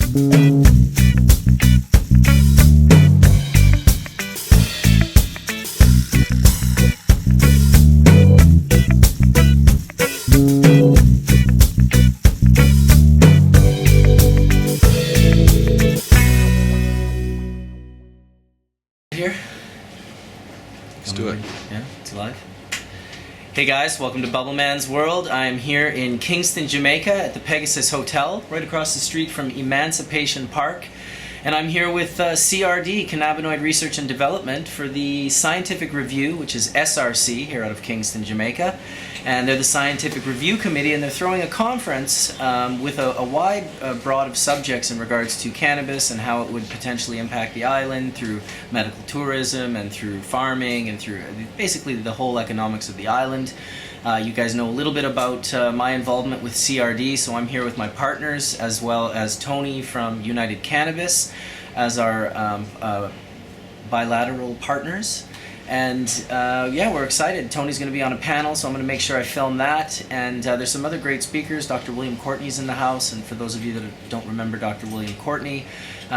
Hey guys, welcome to Bubble Man's World. I'm here in Kingston, Jamaica at the Pegasus Hotel, right across the street from Emancipation Park. And I'm here with CRD, Cannabinoid Research and Development, for the Scientific Review, which is SRC, here out of Kingston, Jamaica. And they're the Scientific Review Committee, and they're throwing a conference with a wide broad of subjects in regards to cannabis and how it would potentially impact the island through medical tourism and through farming and through basically the whole economics of the island. You guys know a little bit about my involvement with CRD, so I'm here with my partners as well as Tony from United Cannabis as our bilateral partners. And yeah, we're excited. Tony's going to be on a panel, so I'm going to make sure I film that. And there's some other great speakers. Dr. William Courtney's in the house, and for those of you that don't remember Dr. William Courtney,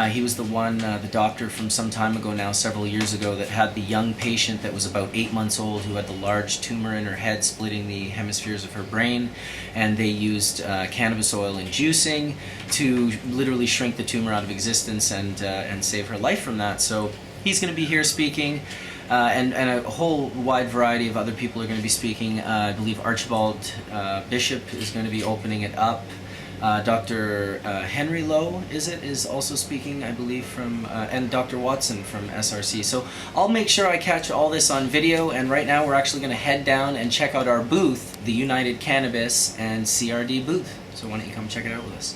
he was the doctor from some time ago now, several years ago, that had the young patient that was about 8 months old who had the large tumor in her head splitting the hemispheres of her brain, and they used cannabis oil and juicing to literally shrink the tumor out of existence and save her life from that. So he's going to be here speaking. And a whole wide variety of other people are going to be speaking. I believe Archibald Bishop is going to be opening it up. Dr. Henry Lowe is also speaking, I believe, from and Dr. Watson from SRC. So I'll make sure I catch all this on video, and right now we're actually going to head down and check out our booth, the United Cannabis and CRD booth. So why don't you come check it out with us?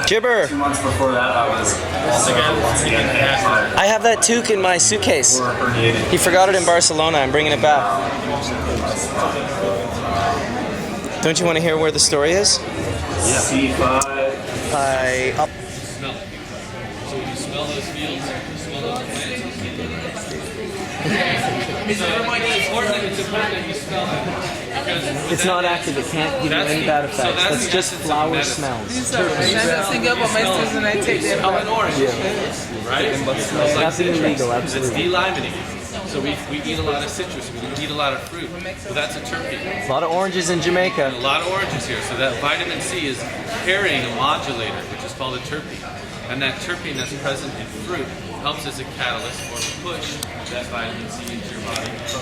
Jibber. 2 months before that, I was once again I have that toque in my suitcase. He forgot it in Barcelona. I'm bringing it back. Don't you want to hear where the story is? Yeah. C5. Up. Smell it. So you smell those fields, you smell those plants. It's important that you smell it. It's not active. It can't give you any bad effects. So that's just flower smells. These are messing up on my students when I take them. Smell an orange, right? It's Nothing illegal, It's absolutely. delivening. So we eat a lot of citrus, we eat a lot of fruit. So that's a terpene. A lot of oranges in Jamaica. A lot of oranges here. So that vitamin C is carrying a modulator, which is called a terpene. And that terpene that's present in fruit helps as a catalyst or push that vitamin C into your body. So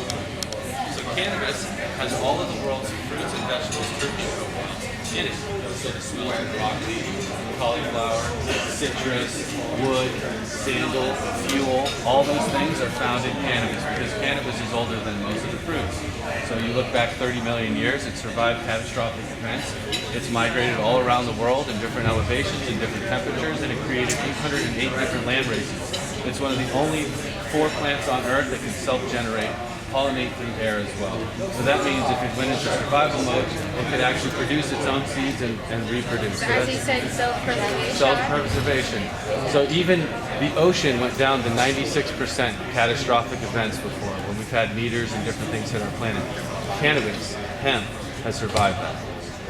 cannabis has all of the world's fruits and vegetables terpene profiles in it. So the smell of broccoli, cauliflower, citrus, wood, sandal, fuel, all those things are found in cannabis because cannabis is older than most of the fruits. So you look back 30 million years, it survived catastrophic events. It's migrated all around the world in different elevations and different temperatures, and it created 808 different land races. It's one of the only 4 plants on Earth that can self-generate, pollinate through air as well. So that means if it went into survival mode, it could actually produce its own seeds and reproduce. So as you said, self-preservation. Self-preservation. So even the ocean went down to 96% catastrophic events before, when we've had meteors and different things hit our planet. Cannabis, hemp, has survived that.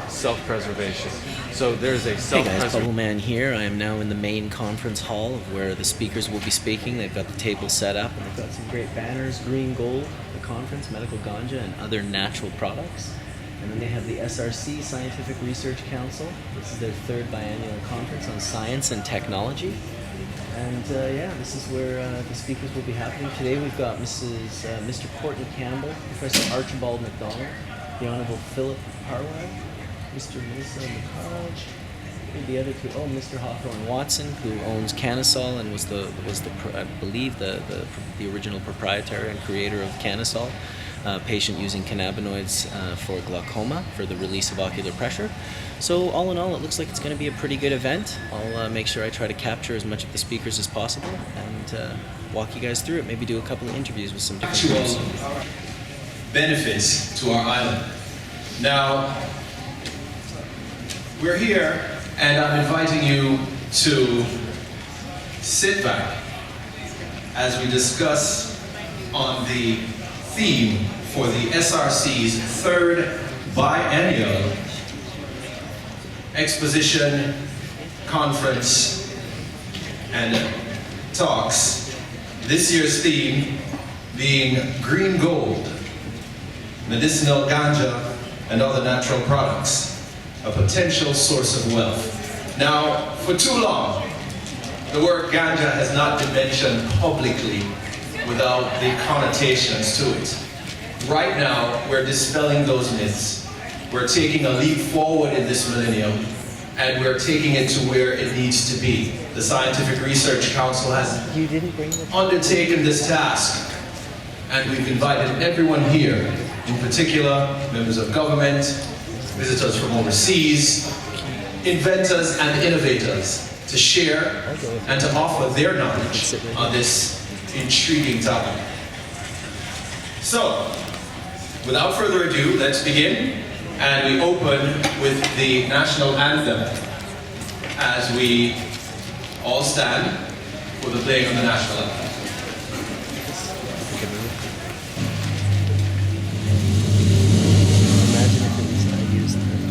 Self-preservation. So there's a Hey guys, self-preservation. Bubble Man here. I am now in the main conference hall of where the speakers will be speaking. They've got the table set up, and they've got some great banners, green, gold, the conference, medical ganja, and other natural products. And then they have the SRC, Scientific Research Council. This is their 3rd biannual conference on science and technology. And yeah, this is where the speakers will be happening. Today we've got Mr. Courtney Campbell, Professor Archibald McDonald, the Honorable Philip Harwell, Mr. Melissa McCarge, the other two, Mr. Hawthorne Watson, who owns Canasol and was I believe the original proprietor and creator of Canasol. patient using cannabinoids for glaucoma for the release of ocular pressure. So all in all, it looks like it's going to be a pretty good event. I'll make sure I try to capture as much of the speakers as possible and walk you guys through it. Maybe do a couple of interviews with some different groups. Benefits to our island. Now, we're here and I'm inviting you to sit back as we discuss on the theme for the SRC's third biennial exposition, conference, and talks. This year's theme being Green Gold, Medicinal Ganja, and other natural products, a potential source of wealth. Now, for too long, the word ganja has not been mentioned publicly without the connotations to it. Right now, we're dispelling those myths. We're taking a leap forward in this millennium, and we're taking it to where it needs to be. The Scientific Research Council has undertaken this task, and we've invited everyone here, in particular, members of government, visitors from overseas, inventors and innovators, to share and to offer their knowledge on this intriguing topic. So, without further ado, let's begin. And we open with the national anthem as we all stand for the playing of the national anthem. Imagine if at least I used those.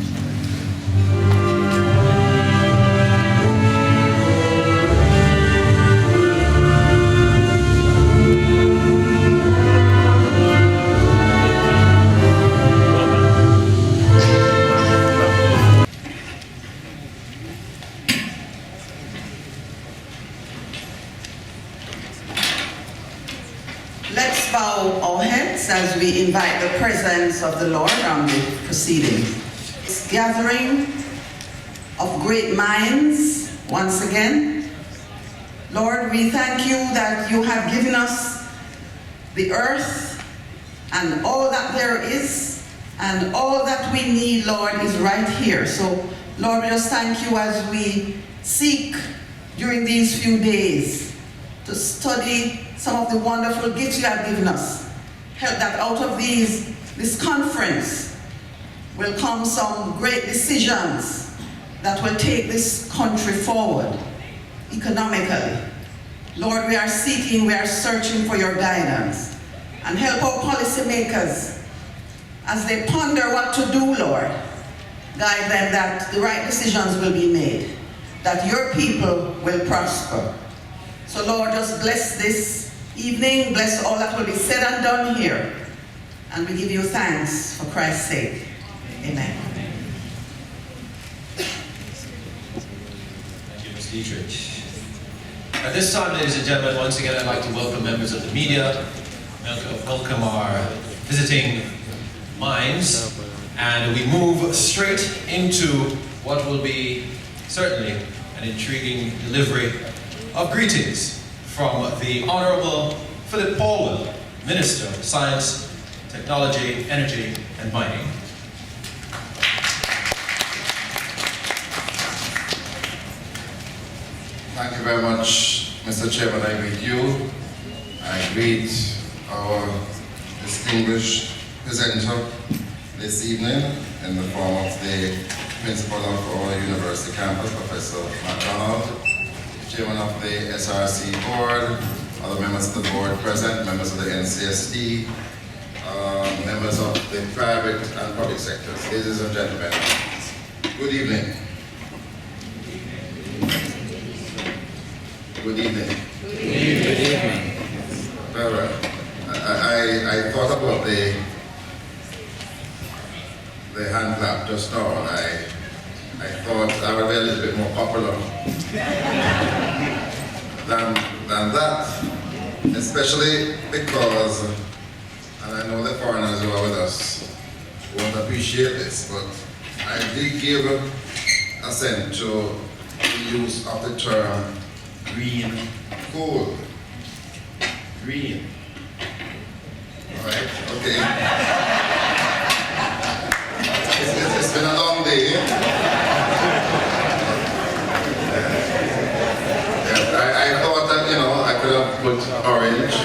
Let's bow our heads as we invite the presence of the Lord on the proceeding. This gathering of great minds once again. Lord, we thank you that you have given us the earth and all that there is, and all that we need, Lord, is right here. So, Lord, we just thank you as we seek during these few days to study some of the wonderful gifts you have given us. Help that out of this conference will come some great decisions that will take this country forward economically. Lord, we are seeking, we are searching for your guidance. And help our policymakers as they ponder what to do, Lord. Guide them that the right decisions will be made, that your people will prosper. So Lord, just bless this evening, bless all that will be said and done here. And we give you thanks for Christ's sake. Amen. Thank you, Ms. Dietrich. At this time, ladies and gentlemen, once again, I'd like to welcome members of the media, welcome our visiting minds, and we move straight into what will be certainly an intriguing delivery of greetings from the Honorable Philip Paulwell, Minister of Science, Technology, Energy, and Mining. Thank you very much, Mr. Chairman. I greet you. I greet our distinguished presenter this evening in the form of the principal of our university campus, Professor MacDonald, Chairman of the SRC board, other members of the board present, members of the NCSD, members of the private and public sectors. Ladies and gentlemen, good evening. Good evening. Good evening. Well, I thought about the hand clap just now, and I thought I would be a little bit more popular than that, especially because, and I know the foreigners who are with us won't appreciate this, but I did give assent to the use of the term green gold. Green. right? Okay. It's been a long day. I thought that, I could have put orange.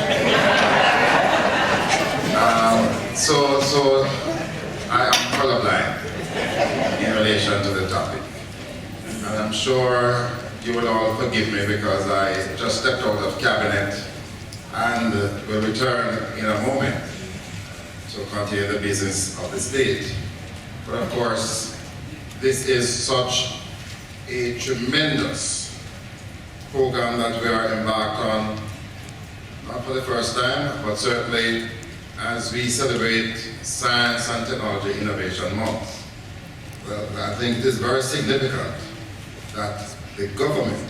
So I am colorblind in relation to the topic. And I'm sure you will all forgive me because I just stepped out of cabinet and will return in a moment to continue the business of the state. But of course, this is such a tremendous program that we are embarked on, not for the first time, but certainly as we celebrate Science and Technology Innovation Month. Well, I think it is very significant that the government,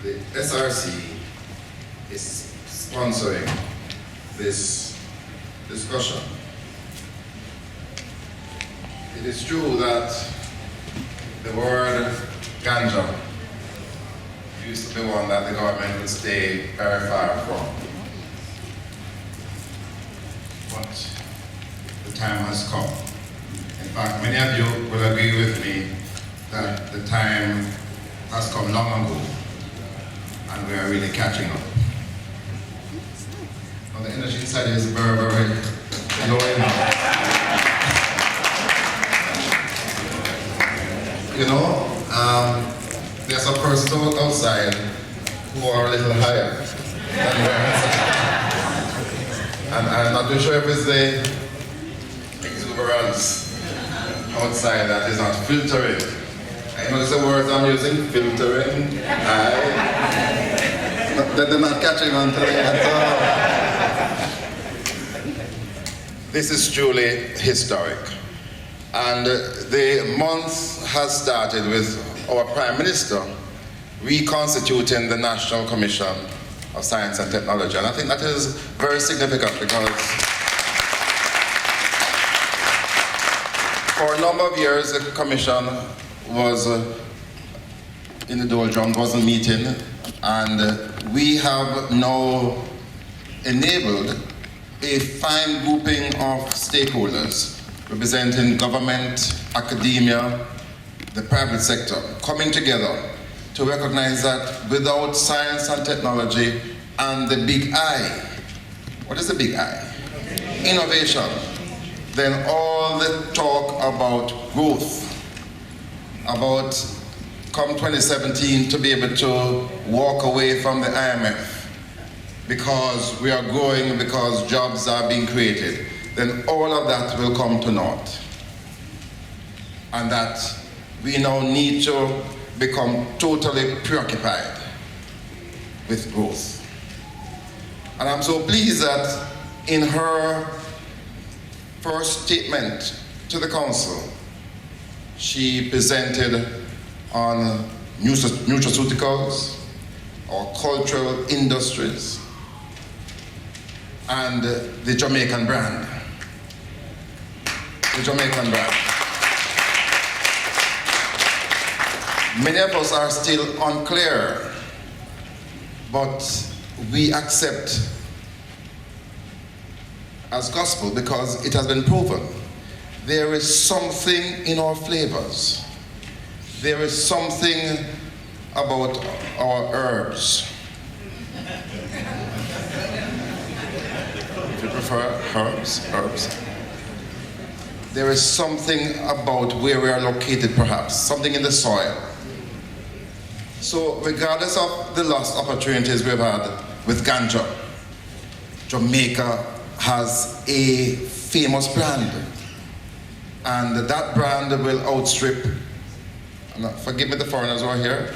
the SRC, is sponsoring this discussion. It is true that the word Ganja used to be one that the government would stay very far from. But the time has come. In fact, many of you will agree with me that the time has come long ago and we are really catching up. Now, the energy inside is very, very low now. There's a person outside who are a little higher than we are inside. And I'm not too sure if it's the exuberance outside that is not filtering. I notice the words I'm using, filtering, that they're not catching on to it at all. This is truly historic. And the month has started with our Prime Minister reconstituting the National Commission of Science and Technology. And I think that is very significant because for a number of years the Commission was in the doldrums, wasn't meeting, and we have now enabled a fine grouping of stakeholders representing government, academia, the private sector, coming together to recognize that without science and technology and the big I, what is the big I? Innovation. Then all the talk about growth, about come 2017 to be able to walk away from the IMF because we are growing, because jobs are being created, then all of that will come to naught. And that we now need to become totally preoccupied with growth. And I'm so pleased that in her first statement to the Council, she presented on nutraceuticals, or cultural industries, and the Jamaican brand. The Jamaican brand. Many of us are still unclear, but we accept as gospel because it has been proven. There is something in our flavors. There is something about our herbs. If you prefer herbs. There is something about where we are located, perhaps, something in the soil. So regardless of the lost opportunities we've had with Ganja, Jamaica has a famous brand. And that brand will outstrip, forgive me the foreigners who are here,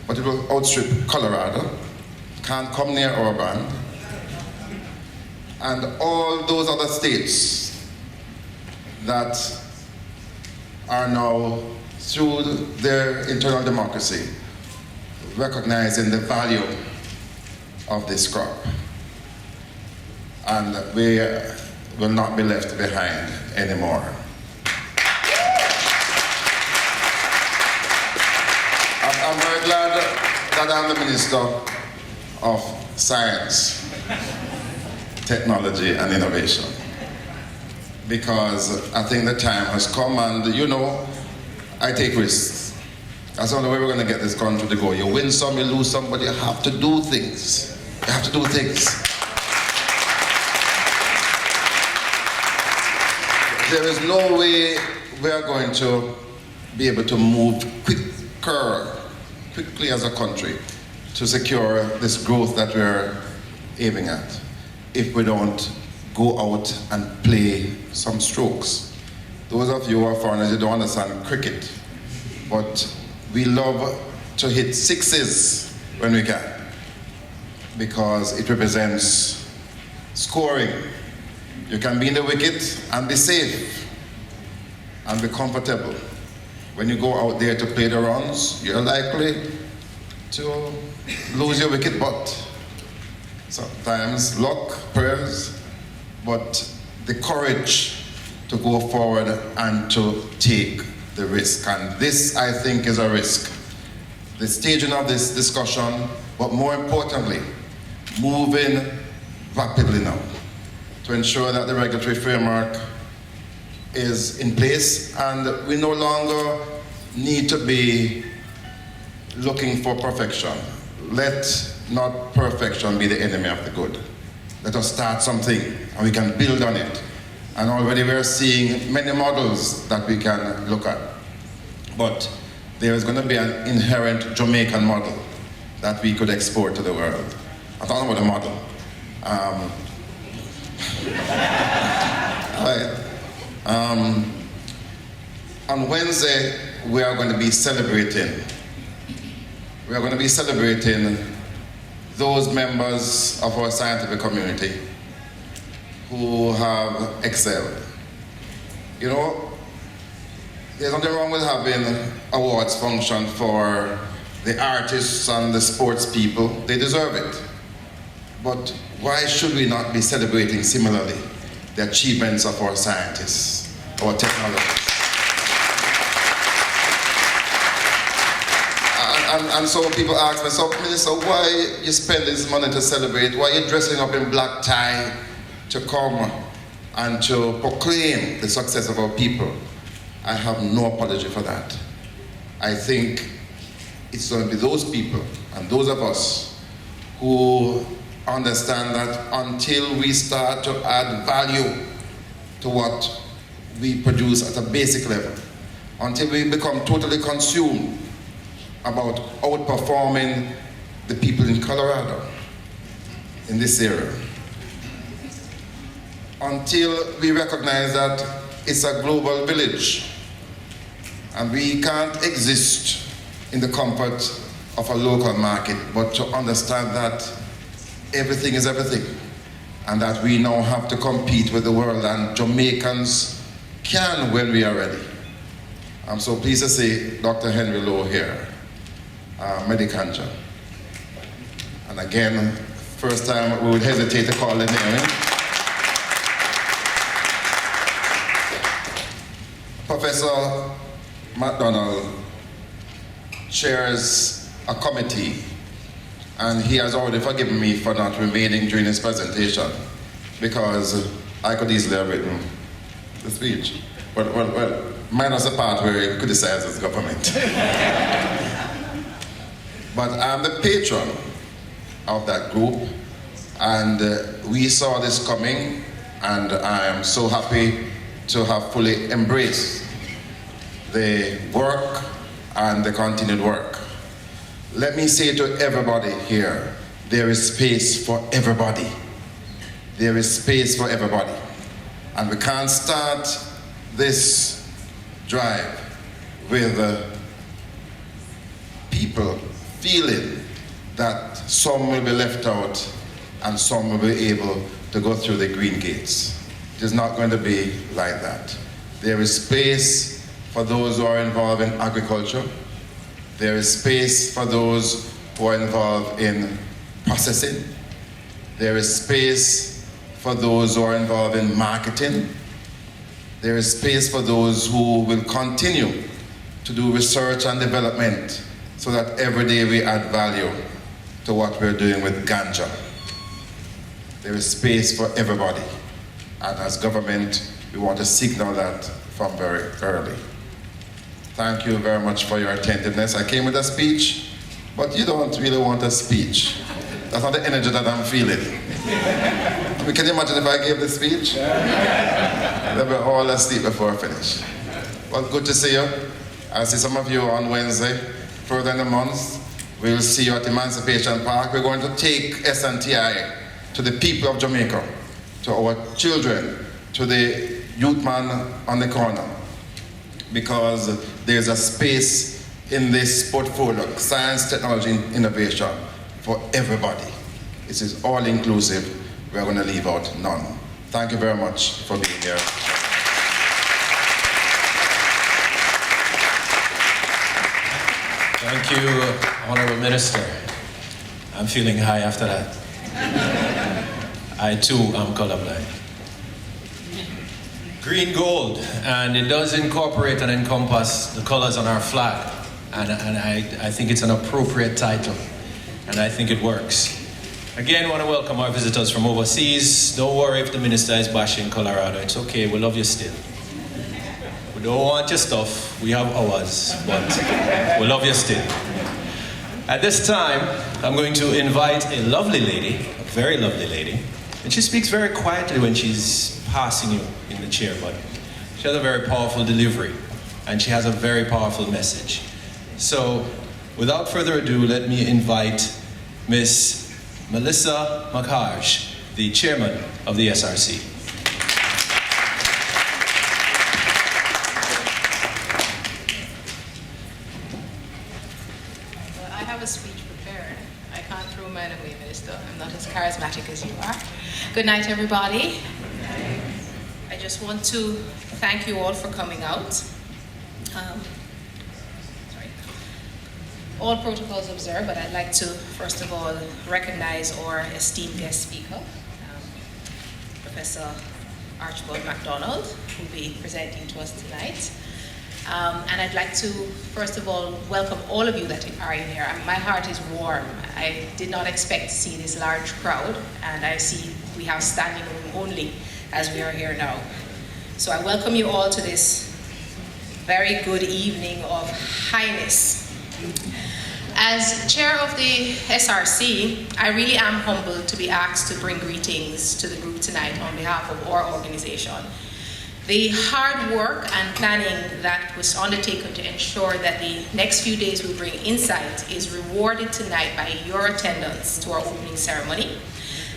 but it will outstrip Colorado, can't come near our brand, and all those other states that are now, through their internal democracy, recognizing the value of this crop. And we will not be left behind anymore. I'm very glad that I'm the Minister of Science. technology and innovation. Because I think the time has come, and you know, I take risks. That's the only way we're going to get this country to go. You win some, you lose some, but you have to do things. You have to do things. There is no way we are going to be able to move quickly as a country to secure this growth that we're aiming at if we don't go out and play some strokes. Those of you who are foreigners, you don't understand cricket, but we love to hit sixes when we can because it represents scoring. You can be in the wicket and be safe and be comfortable. When you go out there to play the runs, you're likely to lose your wicket, but sometimes luck, prayers, but the courage to go forward and to take the risk. And this, I think, is a risk. The staging of this discussion, but more importantly, moving rapidly now to ensure that the regulatory framework is in place and we no longer need to be looking for perfection. Let not perfection be the enemy of the good. Let us start something and we can build on it. And already we're seeing many models that we can look at. But there is going to be an inherent Jamaican model that we could export to the world. I'm talking about a model. Right. On Wednesday, we are going to be celebrating. We are going to be celebrating those members of our scientific community who have excelled. You know, there's nothing wrong with having awards function for the artists and the sports people. They deserve it. But why should we not be celebrating similarly the achievements of our scientists, our technologists? And so people ask me, so Minister, why you spend this money to celebrate? Why are you dressing up in black tie to come and to proclaim the success of our people? I have no apology for that. I think it's going to be those people and those of us who understand that until we start to add value to what we produce at a basic level, until we become totally consumed about outperforming the people in Colorado in this area, until we recognize that it's a global village and we can't exist in the comfort of a local market, but to understand that everything is everything and that we now have to compete with the world, and Jamaicans can when we are ready. I'm so pleased to see Dr. Henry Lowe here, Ganja. And again, first time we would hesitate to call the name. Professor McDonald chairs a committee, and he has already forgiven me for not remaining during his presentation because I could easily have written the speech. Well, minus the part where he criticizes government. But I'm the patron of that group, and we saw this coming, and I am so happy to have fully embraced the work and the continued work. Let me say to everybody here, there is space for everybody. There is space for everybody. And we can't start this drive with people feeling that some will be left out and some will be able to go through the green gates. It is not going to be like that. There is space for those who are involved in agriculture. There is space for those who are involved in processing. There is space for those who are involved in marketing. There is space for those who will continue to do research and development so that every day we add value to what we're doing with Ganja. there is space for everybody. And as government, we want to signal that from very early. Thank you very much for your attentiveness. I came with a speech, but you don't really want a speech. That's not the energy that I'm feeling. Can you imagine if I gave the speech? They'll be all asleep before I finish. Well, good to see you. I'll see some of you on Wednesday. Further in the month, we'll see you at Emancipation Park. We're going to take SNTI to the people of Jamaica, to our children, to the youth man on the corner, because there's a space in this portfolio, science, technology, and innovation, for everybody. This is all inclusive. We're going to leave out none. Thank you very much for being here. Thank you, Honorable Minister. I'm feeling high after that. I too am colorblind. Green gold, and it does incorporate and encompass the colors on our flag. And I think it's an appropriate title, and I think it works. Again, I want to welcome our visitors from overseas. Don't worry if the minister is bashing Colorado. It's okay, we love you still. We don't want your stuff, we have ours, but we love you still. At this time, I'm going to invite a lovely lady, a very lovely lady, and she speaks very quietly when she's passing you in the chair, but she has a very powerful delivery, and she has a very powerful message. So, without further ado, let me invite Miss Melissa McHarge, the chairman of the SRC. Well, I have a speech prepared. I can't throw mine away, Minister. I'm not as charismatic as you are. Good night, everybody. I just want to thank you all for coming out. All protocols observed, but I'd like to, first of all, recognize our esteemed guest speaker, Professor Archibald MacDonald, who will be presenting to us tonight. And I'd like to, first of all, welcome all of you that are in here. My heart is warm. I did not expect to see this large crowd, and I see we have standing room only as we are here now. So I welcome you all to this very good evening of highness. As chair of the SRC, I really am humbled to be asked to bring greetings to the group tonight on behalf of our organization. The hard work and planning that was undertaken to ensure that the next few days will bring insight is rewarded tonight by your attendance to our opening ceremony.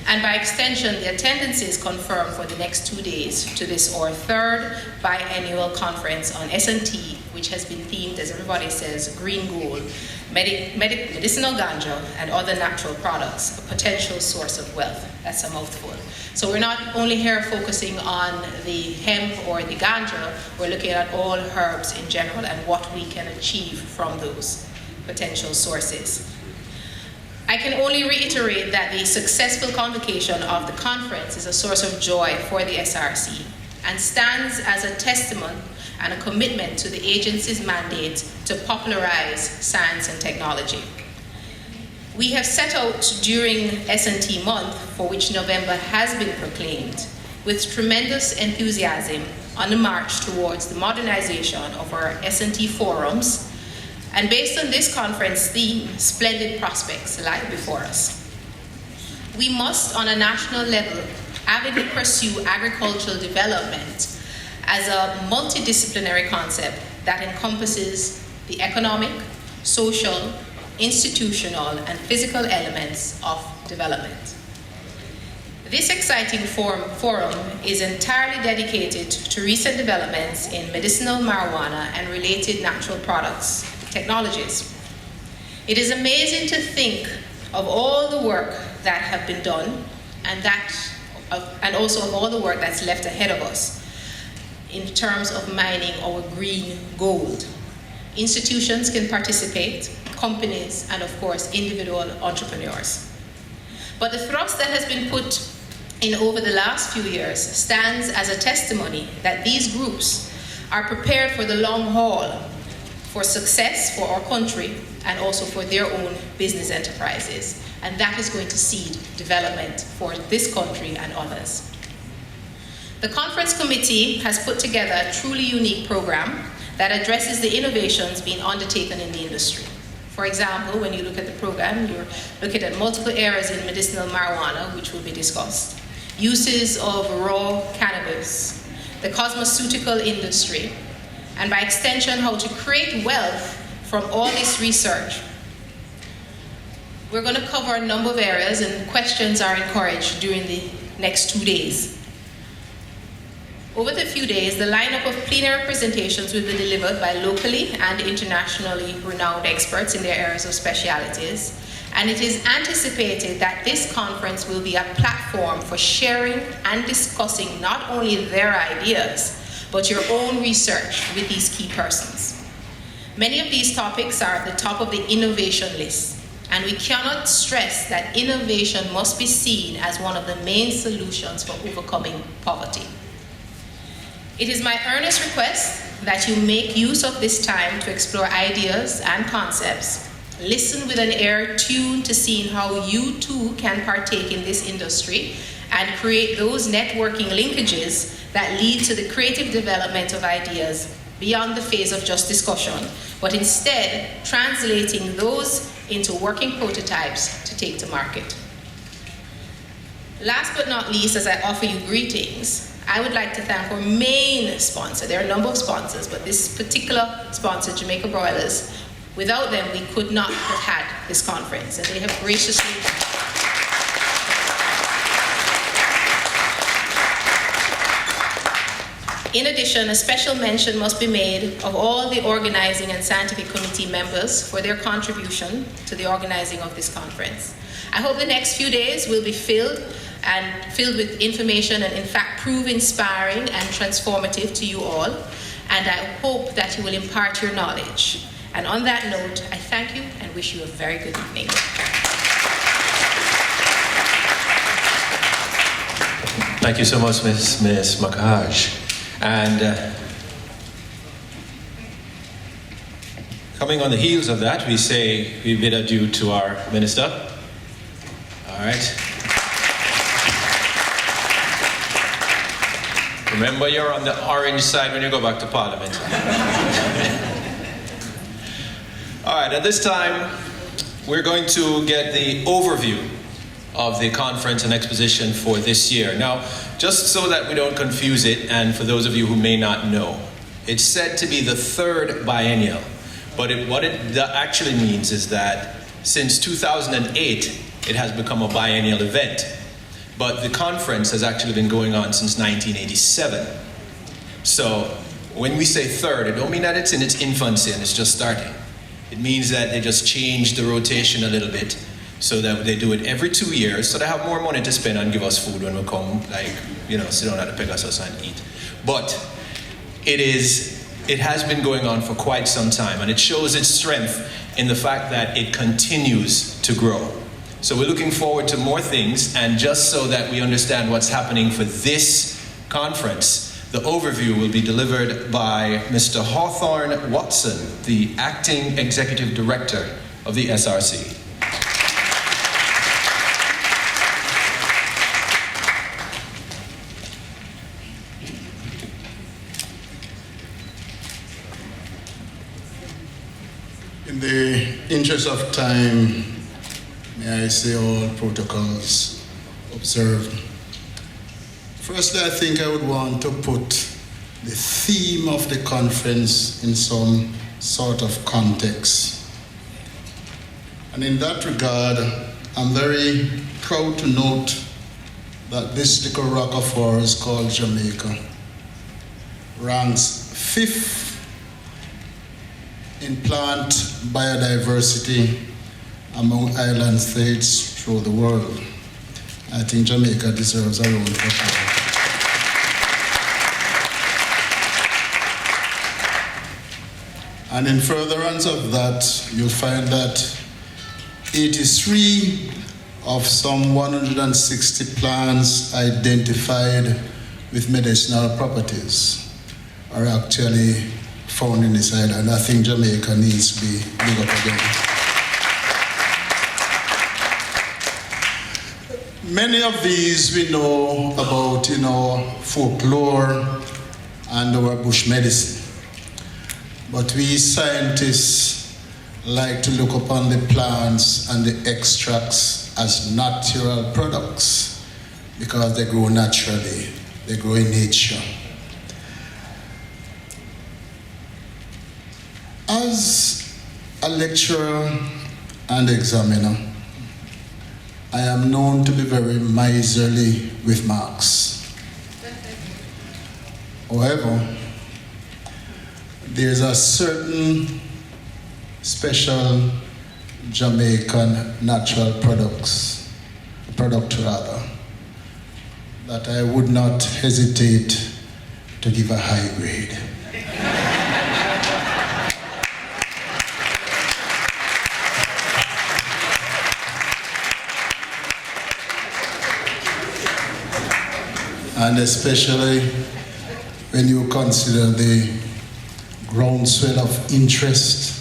And by extension, the attendance is confirmed for the next 2 days to this, our third biennial conference on S&T, which has been themed, as everybody says, green gold, medicinal ganja, and other natural products, a potential source of wealth. That's a mouthful. So we're not only here focusing on the hemp or the ganja, we're looking at all herbs in general and what we can achieve from those potential sources. I can only reiterate that the successful convocation of the conference is a source of joy for the SRC and stands as a testament and a commitment to the agency's mandate to popularize science and technology. We have set out during S&T month, for which November has been proclaimed, with tremendous enthusiasm on the march towards the modernization of our S&T forums. And based on this conference theme, splendid prospects lie before us. We must, on a national level, avidly pursue agricultural development as a multidisciplinary concept that encompasses the economic, social, institutional, and physical elements of development. This exciting forum is entirely dedicated to recent developments in medicinal marijuana and related natural products technologies. It is amazing to think of all the work that have been done and also of all the work that's left ahead of us in terms of mining our green gold. Institutions can participate, companies, and of course individual entrepreneurs. But the thrust that has been put in over the last few years stands as a testimony that these groups are prepared for the long haul, for success for our country, and also for their own business enterprises. And that is going to seed development for this country and others. The conference committee has put together a truly unique program that addresses the innovations being undertaken in the industry. For example, when you look at the program, you're looking at multiple areas in medicinal marijuana, which will be discussed, uses of raw cannabis, the cosmeceutical industry, and by extension, how to create wealth from all this research. We're going to cover a number of areas, and questions are encouraged during the next 2 days. Over the few days, the lineup of plenary presentations will be delivered by locally and internationally renowned experts in their areas of specialities, and it is anticipated that this conference will be a platform for sharing and discussing not only their ideas, but your own research with these key persons. Many of these topics are at the top of the innovation list, and we cannot stress that innovation must be seen as one of the main solutions for overcoming poverty. It is my earnest request that you make use of this time to explore ideas and concepts, listen with an ear tuned to seeing how you too can partake in this industry, and create those networking linkages that lead to the creative development of ideas beyond the phase of just discussion, but instead translating those into working prototypes to take to market. Last but not least, as I offer you greetings, I would like to thank our main sponsor. There are a number of sponsors, but this particular sponsor, Jamaica Broilers, without them we could not have had this conference, and they have graciously In addition, a special mention must be made of all the organizing and scientific committee members for their contribution to the organizing of this conference. I hope the next few days will be filled with information and in fact prove inspiring and transformative to you all. And I hope that you will impart your knowledge. And on that note, I thank you and wish you a very good evening. Thank you so much, Ms. Makaj. And coming on the heels of that, we bid adieu to our minister. All right. Remember, you're on the orange side when you go back to Parliament. All right, at this time, we're going to get the overview of the conference and exposition for this year. Now, just so that we don't confuse it, and for those of you who may not know, it's said to be the third biennial, but what it actually means is that since 2008, it has become a biennial event. But the conference has actually been going on since 1987. So when we say third, it don't mean that it's in its infancy and it's just starting. It means that they just changed the rotation a little bit so that they do it every 2 years, so they have more money to spend and give us food when we come, like, sit down at the Pegasus and eat. But it has been going on for quite some time, and it shows its strength in the fact that it continues to grow. So we're looking forward to more things, and just so that we understand what's happening for this conference, the overview will be delivered by Mr. Hawthorne Watson, the Acting Executive Director of the SRC. In the interest of time, may I say all protocols observed. Firstly, I think I would want to put the theme of the conference in some sort of context. And in that regard, I'm very proud to note that this little rock of ours called Jamaica ranks 5th in plant biodiversity among island states through the world. I think Jamaica deserves a round of applause. And in furtherance of that, you'll find that 83 of some 160 plants identified with medicinal properties are actually found in this island. I think Jamaica needs to be big up again. Many of these we know about in our folklore and our bush medicine. But we scientists like to look upon the plants and the extracts as natural products because they grow naturally, they grow in nature. As a lecturer and examiner, I am known to be very miserly with marks. However, there's a certain special Jamaican natural product that I would not hesitate to give a high grade. And especially when you consider the groundswell of interest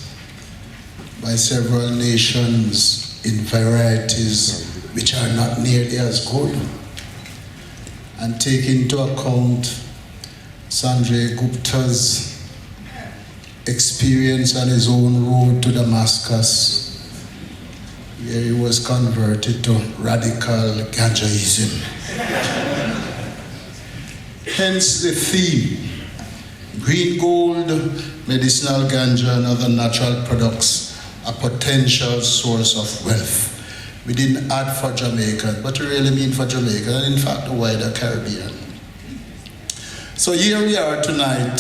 by several nations in varieties which are not nearly as good, and take into account Sanjay Gupta's experience on his own road to Damascus, where he was converted to radical Ganjaism. Hence the theme, green gold, medicinal ganja and other natural products, a potential source of wealth. We didn't add for Jamaica, but we really mean for Jamaica and in fact the wider Caribbean. So here we are tonight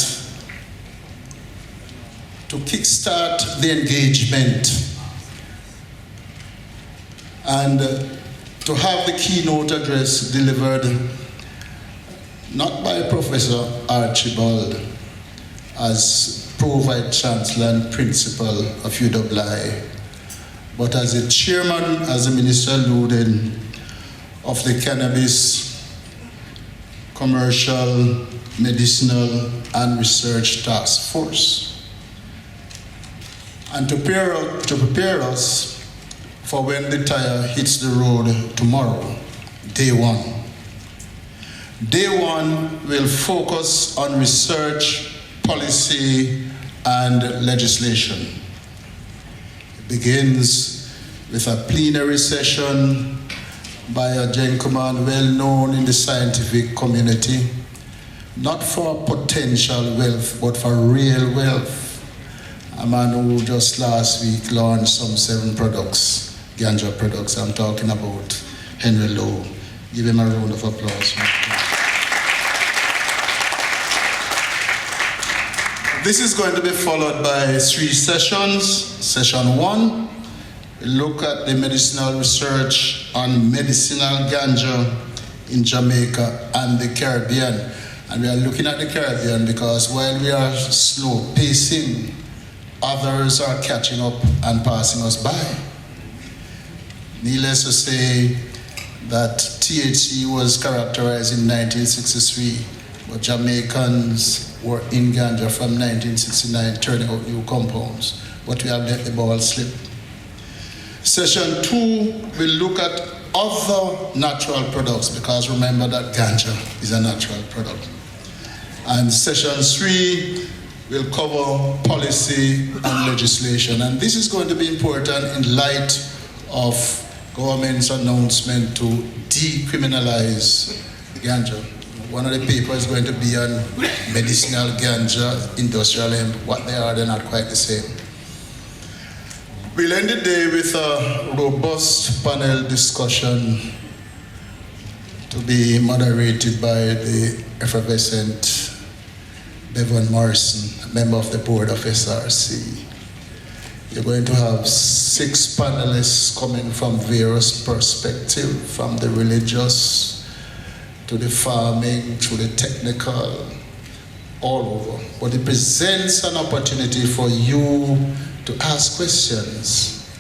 to kickstart the engagement and to have the keynote address delivered not by Professor Archibald as Pro-Vice Chancellor and Principal of UWI, but as a chairman, as the Minister alluded, of the Cannabis Commercial, Medicinal and Research Task Force. And to prepare us for when the tire hits the road tomorrow, day one. Day one will focus on research, policy, and legislation. It begins with a plenary session by a gentleman well known in the scientific community, not for potential wealth, but for real wealth. A man who just last week launched some 7 products, Ganja products. I'm talking about Henry Lowe. Give him a round of applause. This is going to be followed by 3 sessions. Session 1, we'll look at the medicinal research on medicinal ganja in Jamaica and the Caribbean. And we are looking at the Caribbean because while we are slow pacing, others are catching up and passing us by. Needless to say that THC was characterized in 1963, but Jamaicans were in ganja from 1969, turning out new compounds, but we have let the ball slip. Session 2 will look at other natural products, because remember that ganja is a natural product. And session 3 will cover policy and legislation. And this is going to be important in light of government's announcement to decriminalize ganja. One of the papers is going to be on medicinal ganja, industrial hemp. What they are, they're not quite the same. We'll end the day with a robust panel discussion to be moderated by the effervescent Bevan Morrison, a member of the board of SRC. You're going to have 6 panelists coming from various perspectives, from the religious to the farming, to the technical, all over. But it presents an opportunity for you to ask questions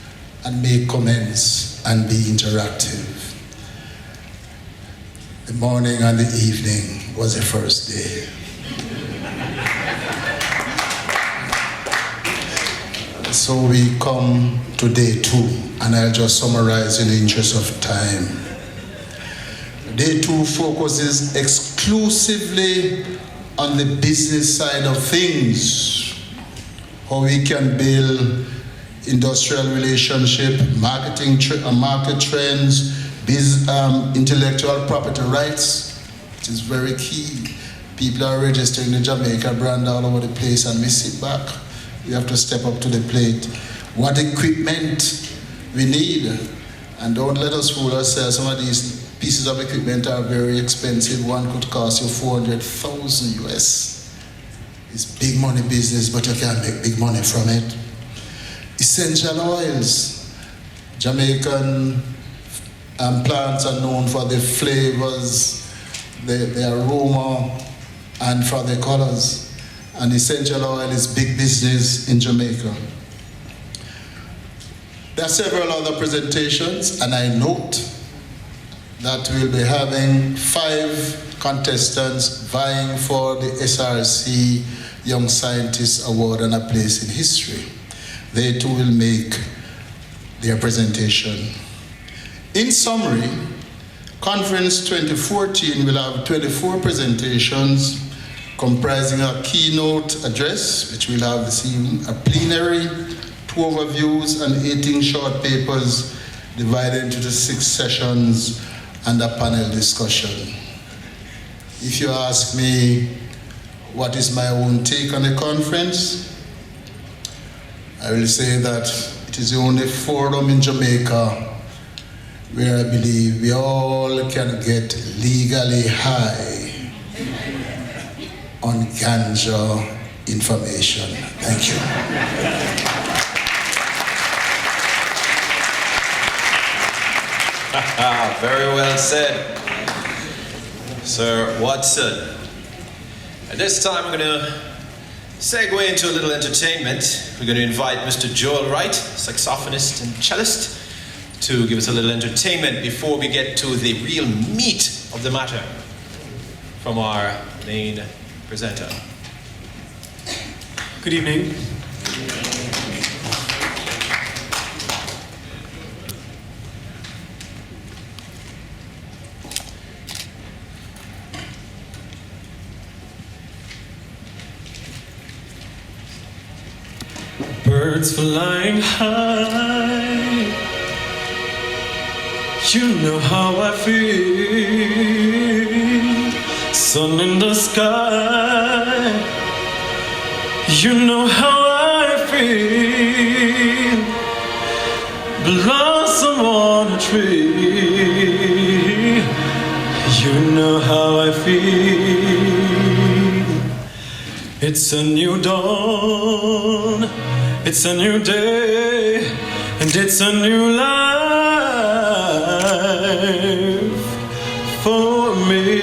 and make comments and be interactive. The morning and the evening was the first day. So we come to day 2, and I'll just summarize in the interest of time. Day 2 focuses exclusively on the business side of things, how we can build industrial relationship, market trends, intellectual property rights, which is very key. People are registering the Jamaica brand all over the place and we sit back. We have to step up to the plate. What equipment we need, and don't let us fool ourselves. Some of these pieces of equipment are very expensive. One could cost you 400,000 US. It's big money business, but you can't make big money from it. Essential oils. Jamaican plants are known for the flavors, the aroma, and for the colors. And essential oil is big business in Jamaica. There are several other presentations, and I note that we'll be having 5 contestants vying for the SRC Young Scientist Award and a place in history. They too will make their presentation. In summary, Conference 2014 will have 24 presentations comprising a keynote address, which we'll have this evening, a plenary, 2 overviews, and 18 short papers divided into the 6 sessions and a panel discussion. If you ask me what is my own take on the conference, I will say that it is the only forum in Jamaica where I believe we all can get legally high on Ganja information. Thank you. Very well said, Sir Watson. At this time, we're going to segue into a little entertainment. We're going to invite Mr. Joel Wright, saxophonist and cellist, to give us a little entertainment before we get to the real meat of the matter from our main presenter. Good evening. Birds flying high, you know how I feel. Sun in the sky, you know how I feel. Blossom on a tree, you know how I feel. It's a new dawn, it's a new day, and it's a new life for me,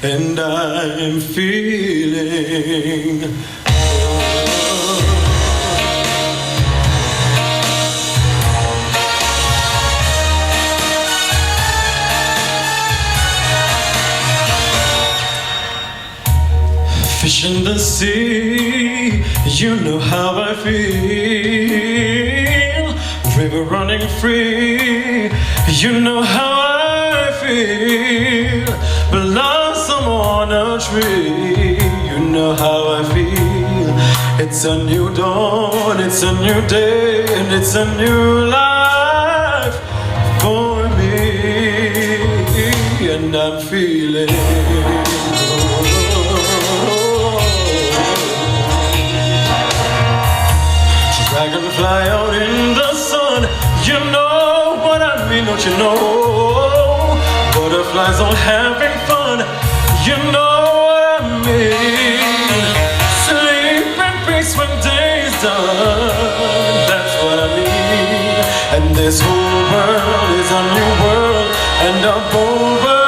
and I'm feeling fish in the sea, you know how I feel. River running free, you know how I feel. Blossom on a tree, you know how I feel. It's a new dawn, it's a new day, and it's a new life for me, and I'm feeling dragonfly out in the sun, you know what I mean, don't you know? Butterflies all having fun, you know what I mean. Sleep in peace when day's done, that's what I mean. And this whole world is a new world and a bold world.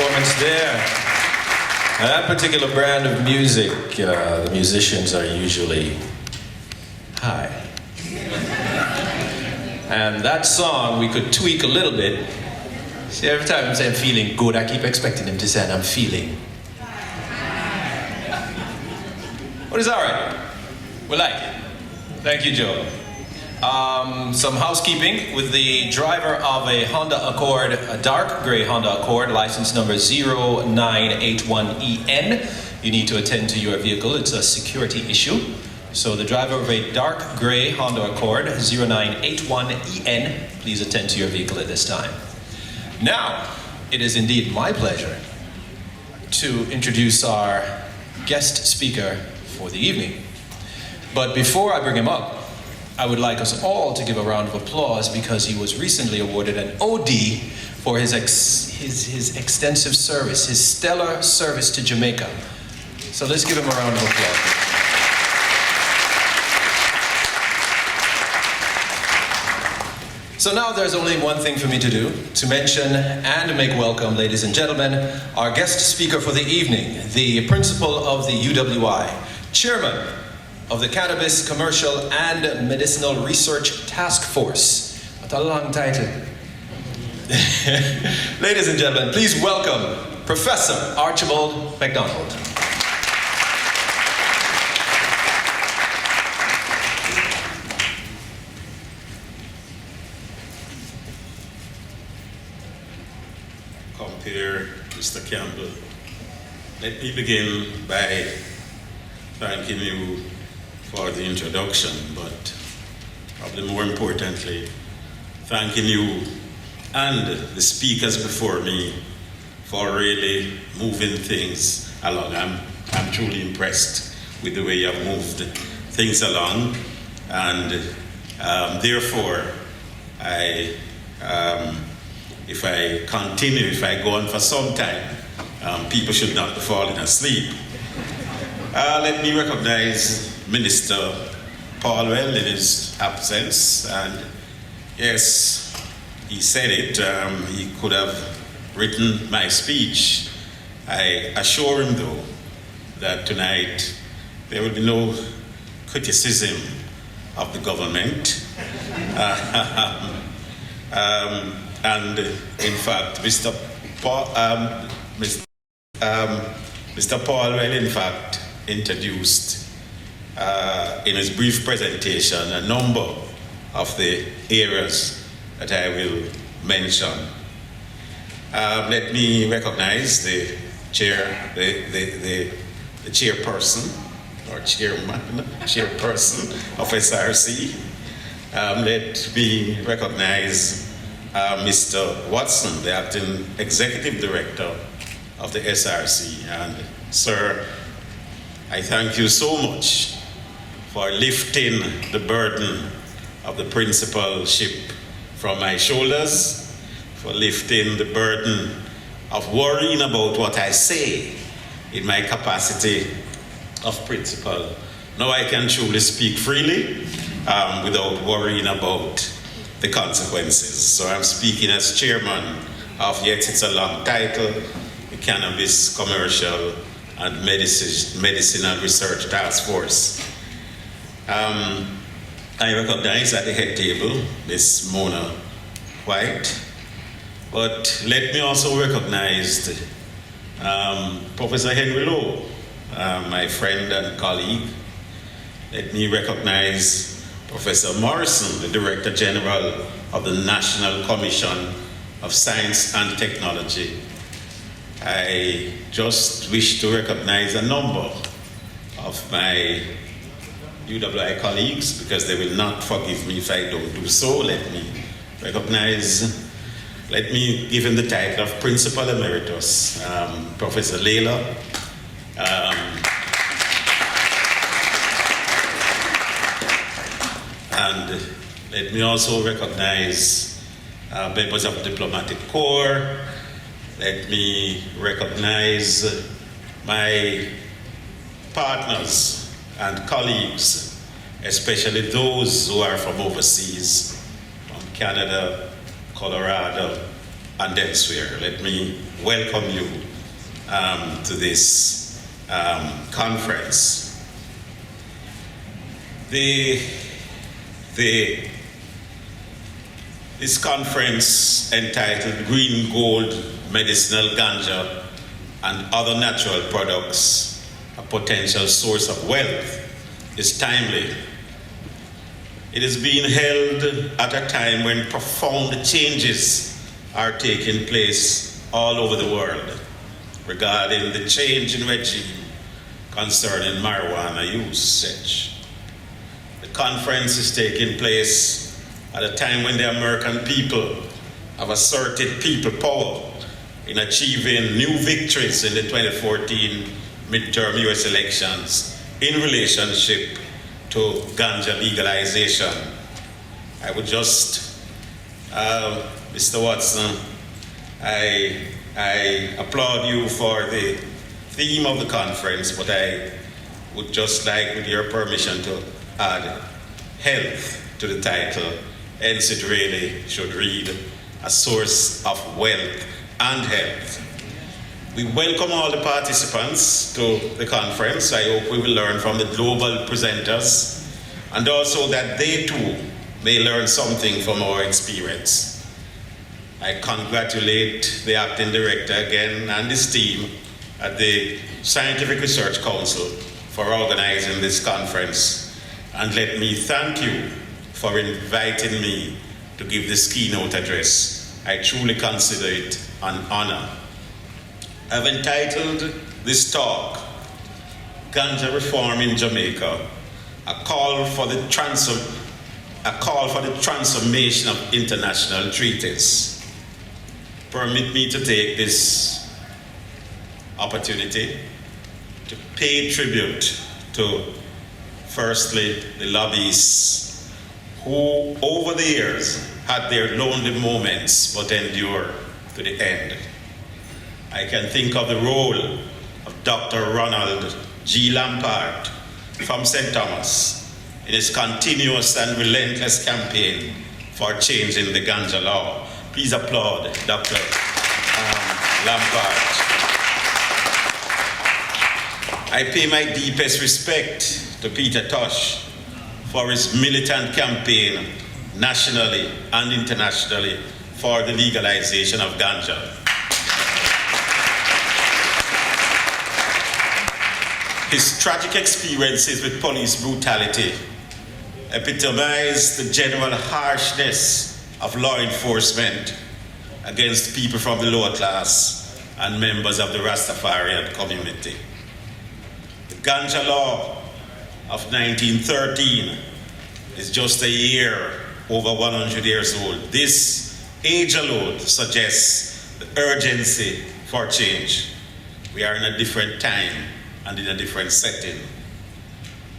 performance there. Now, that particular brand of music, the musicians are usually high. And that song we could tweak a little bit. See, every time I'm saying feeling good, I keep expecting him to say I'm feeling. What is all right? We like it. Thank you, Joe. Some housekeeping with the driver of a Honda Accord, a dark gray Honda Accord, license number 0981EN. You need to attend to your vehicle. It's a security issue. So the driver of a dark gray Honda Accord, 0981EN, please attend to your vehicle at this time. Now, it is indeed my pleasure to introduce our guest speaker for the evening. But before I bring him up, I would like us all to give a round of applause because he was recently awarded an OD for his extensive service, his stellar service to Jamaica. So let's give him a round of applause. So now there's only one thing for me to do, to mention and make welcome, ladies and gentlemen, our guest speaker for the evening, the principal of the UWI, chairman of the Cannabis Commercial and Medicinal Research Task Force. What a long title. Ladies and gentlemen, please welcome Professor Archibald MacDonald. Here, Mr. Campbell. Let me begin by thanking you for the introduction, but probably more importantly, thanking you and the speakers before me for really moving things along. I'm truly impressed with the way you have moved things along, and therefore, if I continue, if I go on for some time, people should not be falling asleep. Let me recognize Minister Paulwell in his absence, and yes, he said it, he could have written my speech. I assure him though, that tonight there will be no criticism of the government. And in fact, Mr. Paulwell, in fact, introduced in his brief presentation a number of the areas that I will mention. Let me recognize the chairperson or chairperson of SRC. Let me recognize Mr. Watson, the acting executive director of the SRC. And sir, I thank you so much for lifting the burden of the principalship from my shoulders, for lifting the burden of worrying about what I say in my capacity of principal. Now I can truly speak freely without worrying about the consequences. So I'm speaking as chairman of, yet it's a long title, the Cannabis Commercial and Medicinal Research Task Force. I recognize at the head table Ms. Mona White, but let me also recognize Professor Henry Lowe, my friend and colleague. Let me recognize Professor Morrison, the Director General of the National Commission of Science and Technology. I just wish to recognize a number of my UWI colleagues because they will not forgive me if I don't do so. Let me give him the title of Principal Emeritus, Professor Layla. And let me also recognize members of the Diplomatic Corps. Let me recognize my partners and colleagues, especially those who are from overseas, from Canada, Colorado, and elsewhere. Let me welcome you to this conference. This conference, entitled Green Gold, Medicinal Ganja and Other Natural Products, a Potential Source of Wealth, is timely. It is being held at a time when profound changes are taking place all over the world regarding the change in regime concerning marijuana usage. The conference is taking place at a time when the American people have asserted people power in achieving new victories in the 2014 midterm US elections in relationship to ganja legalization. I would just, Mr. Watson, I applaud you for the theme of the conference, but I would just like, with your permission, to add health to the title. Hence, it really should read a source of wealth and health. We welcome all the participants to the conference. I hope we will learn from the global presenters, and also that they too may learn something from our experience. I congratulate the acting director again and his team at the Scientific Research Council for organizing this conference. And let me thank you for inviting me to give this keynote address. I truly consider it an honor. I've entitled this talk, Ganja Reform in Jamaica, a call for the transformation of international treaties. Permit me to take this opportunity to pay tribute to, firstly, the lobbyists who over the years had their lonely moments but endure to the end. I can think of the role of Dr. Ronald G. Lampard from St. Thomas in his continuous and relentless campaign for changing the ganja law. Please applaud Dr. Lampard. I pay my deepest respect to Peter Tosh for his militant campaign nationally and internationally for the legalization of ganja. His tragic experiences with police brutality epitomize the general harshness of law enforcement against people from the lower class and members of the Rastafarian community. The ganja law of 1913 is just a year over 100 years old. This age alone suggests the urgency for change. We are in a different time and in a different setting.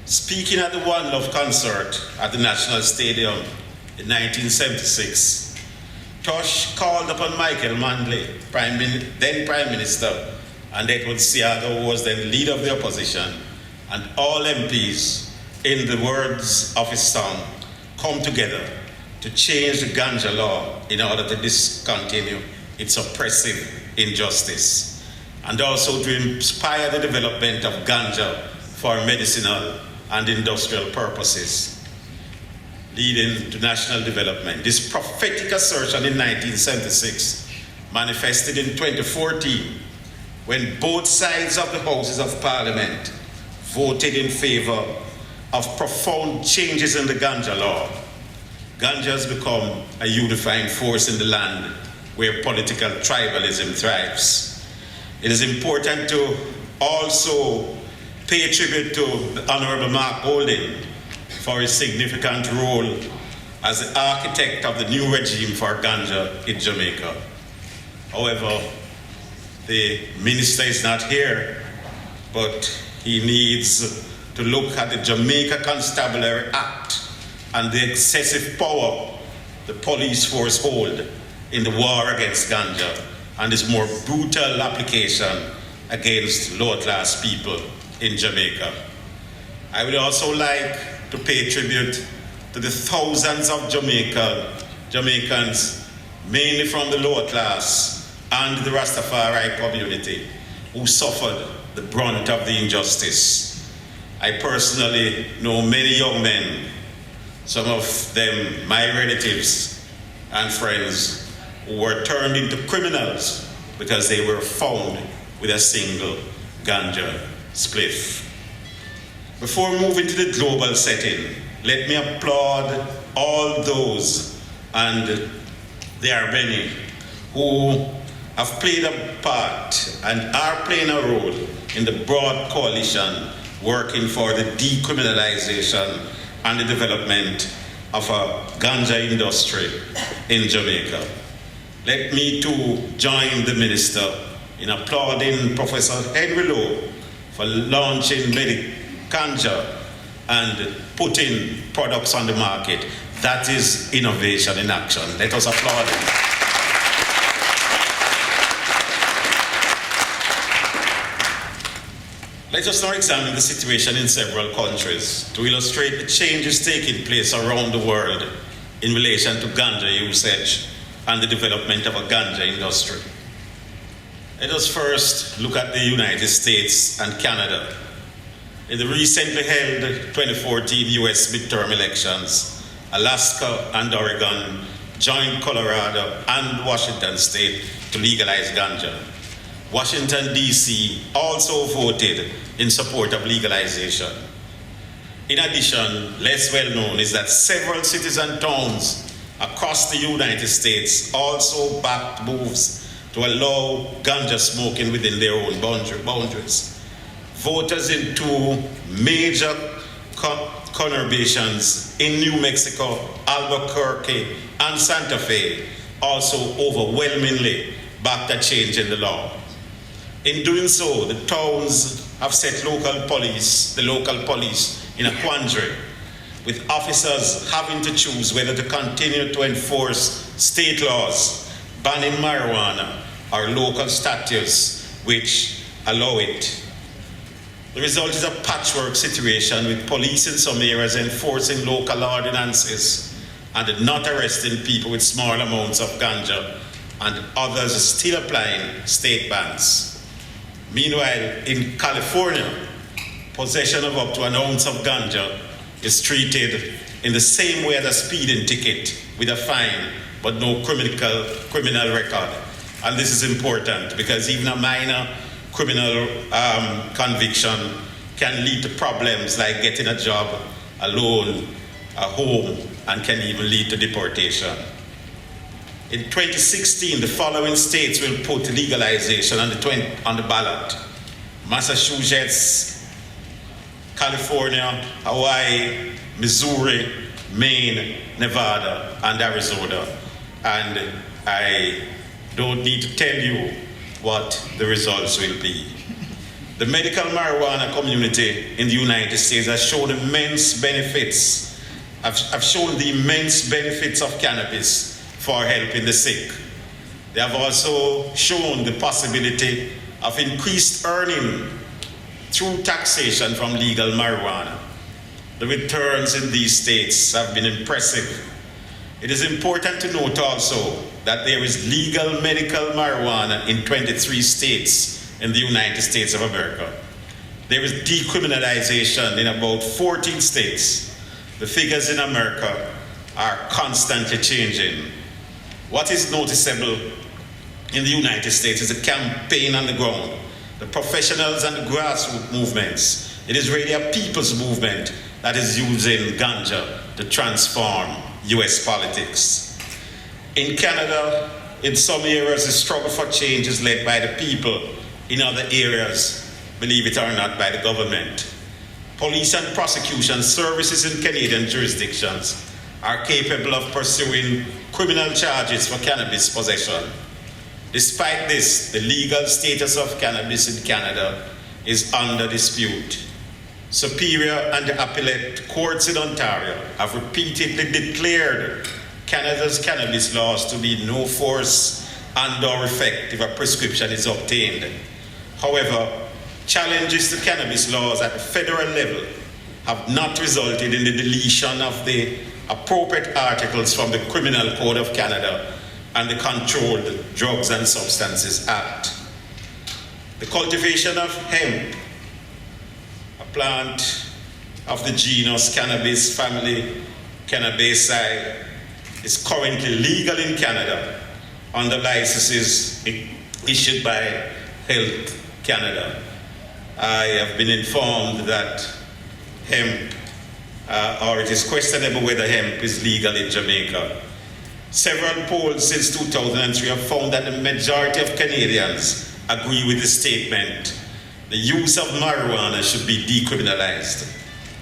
Speaking at the One Love concert at the National Stadium in 1976, Tosh called upon Michael Manley, then Prime Minister, and Edward Seago, who was then leader of the opposition, and all MPs, in the words of his song, come together to change the ganja law in order to discontinue its oppressive injustice, and also to inspire the development of ganja for medicinal and industrial purposes, leading to national development. This prophetic assertion in 1976 manifested in 2014 when both sides of the Houses of Parliament voted in favor of profound changes in the ganja law. Ganja has become a unifying force in the land where political tribalism thrives. It is important to also pay tribute to the Honorable Mark Holding for his significant role as the architect of the new regime for ganja in Jamaica. However, the minister is not here, but he needs to look at the Jamaica Constabulary Act and the excessive power the police force hold in the war against ganja and its more brutal application against lower-class people in Jamaica. I would also like to pay tribute to the thousands of Jamaicans mainly from the lower class and the Rastafari community, who suffered the brunt of the injustice. I personally know many young men, some of them my relatives and friends, who were turned into criminals because they were found with a single ganja spliff. Before moving to the global setting, let me applaud all those, and there are many, who have played a part and are playing a role in the broad coalition working for the decriminalization and the development of a ganja industry in Jamaica. Let me too join the minister in applauding Professor Henry Lowe for launching Ganja and putting products on the market. That is innovation in action. Let us applaud him. Let us now examine the situation in several countries to illustrate the changes taking place around the world in relation to ganja usage and the development of a ganja industry. Let us first look at the United States and Canada. In the recently held 2014 US midterm elections, Alaska and Oregon joined Colorado and Washington State to legalize ganja. Washington, D.C. also voted in support of legalization. In addition, less well known is that several cities and towns across the United States also backed moves to allow ganja smoking within their own boundaries. Voters in two major conurbations in New Mexico, Albuquerque, and Santa Fe also overwhelmingly backed a change in the law. In doing so, the towns have set the local police in a quandary, with officers having to choose whether to continue to enforce state laws banning marijuana or local statutes which allow it. The result is a patchwork situation, with police in some areas enforcing local ordinances and not arresting people with small amounts of ganja, and others still applying state bans. Meanwhile, in California, possession of up to an ounce of ganja is treated in the same way as a speeding ticket, with a fine but no criminal record. And this is important because even a minor criminal conviction can lead to problems like getting a job, a loan, a home, and can even lead to deportation. In 2016, the following states will put legalization on the ballot: Massachusetts, California, Hawaii, Missouri, Maine, Nevada, and Arizona. And I don't need to tell you what the results will be. The medical marijuana community in the United States has shown the immense benefits of cannabis for helping the sick. They have also shown the possibility of increased earning through taxation from legal marijuana. The returns in these states have been impressive. It is important to note also that there is legal medical marijuana in 23 states in the United States of America. There is decriminalization in about 14 states. The figures in America are constantly changing. What is noticeable in the United States is a campaign on the ground, the professionals and the grassroots movements. It is really a people's movement that is using ganja to transform US politics. In Canada, in some areas, the struggle for change is led by the people. In other areas, believe it or not, by the government. Police and prosecution services in Canadian jurisdictions are capable of pursuing criminal charges for cannabis possession. Despite this, the legal status of cannabis in Canada is under dispute. Superior and the appellate courts in Ontario have repeatedly declared Canada's cannabis laws to be no force and/or effect if a prescription is obtained. However, challenges to cannabis laws at the federal level have not resulted in the deletion of the appropriate articles from the Criminal Code of Canada and the Controlled Drugs and Substances Act. The cultivation of hemp, a plant of the genus Cannabis family Cannabaceae, is currently legal in Canada under licenses issued by Health Canada. I have been informed that hemp, or it is questionable whether hemp is legal in Jamaica. Several polls since 2003 have found that the majority of Canadians agree with the statement, the use of marijuana should be decriminalized.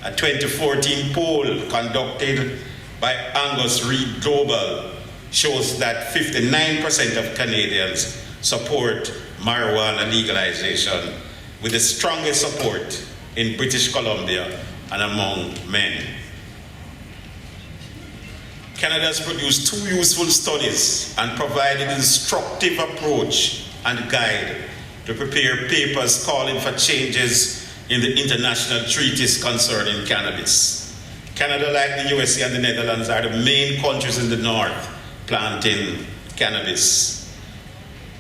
A 2014 poll conducted by Angus Reid Global shows that 59% of Canadians support marijuana legalization, with the strongest support in British Columbia and among men. Canada has produced 2 useful studies and provided an instructive approach and guide to prepare papers calling for changes in the international treaties concerning cannabis. Canada, like the USA and the Netherlands, are the main countries in the north planting cannabis.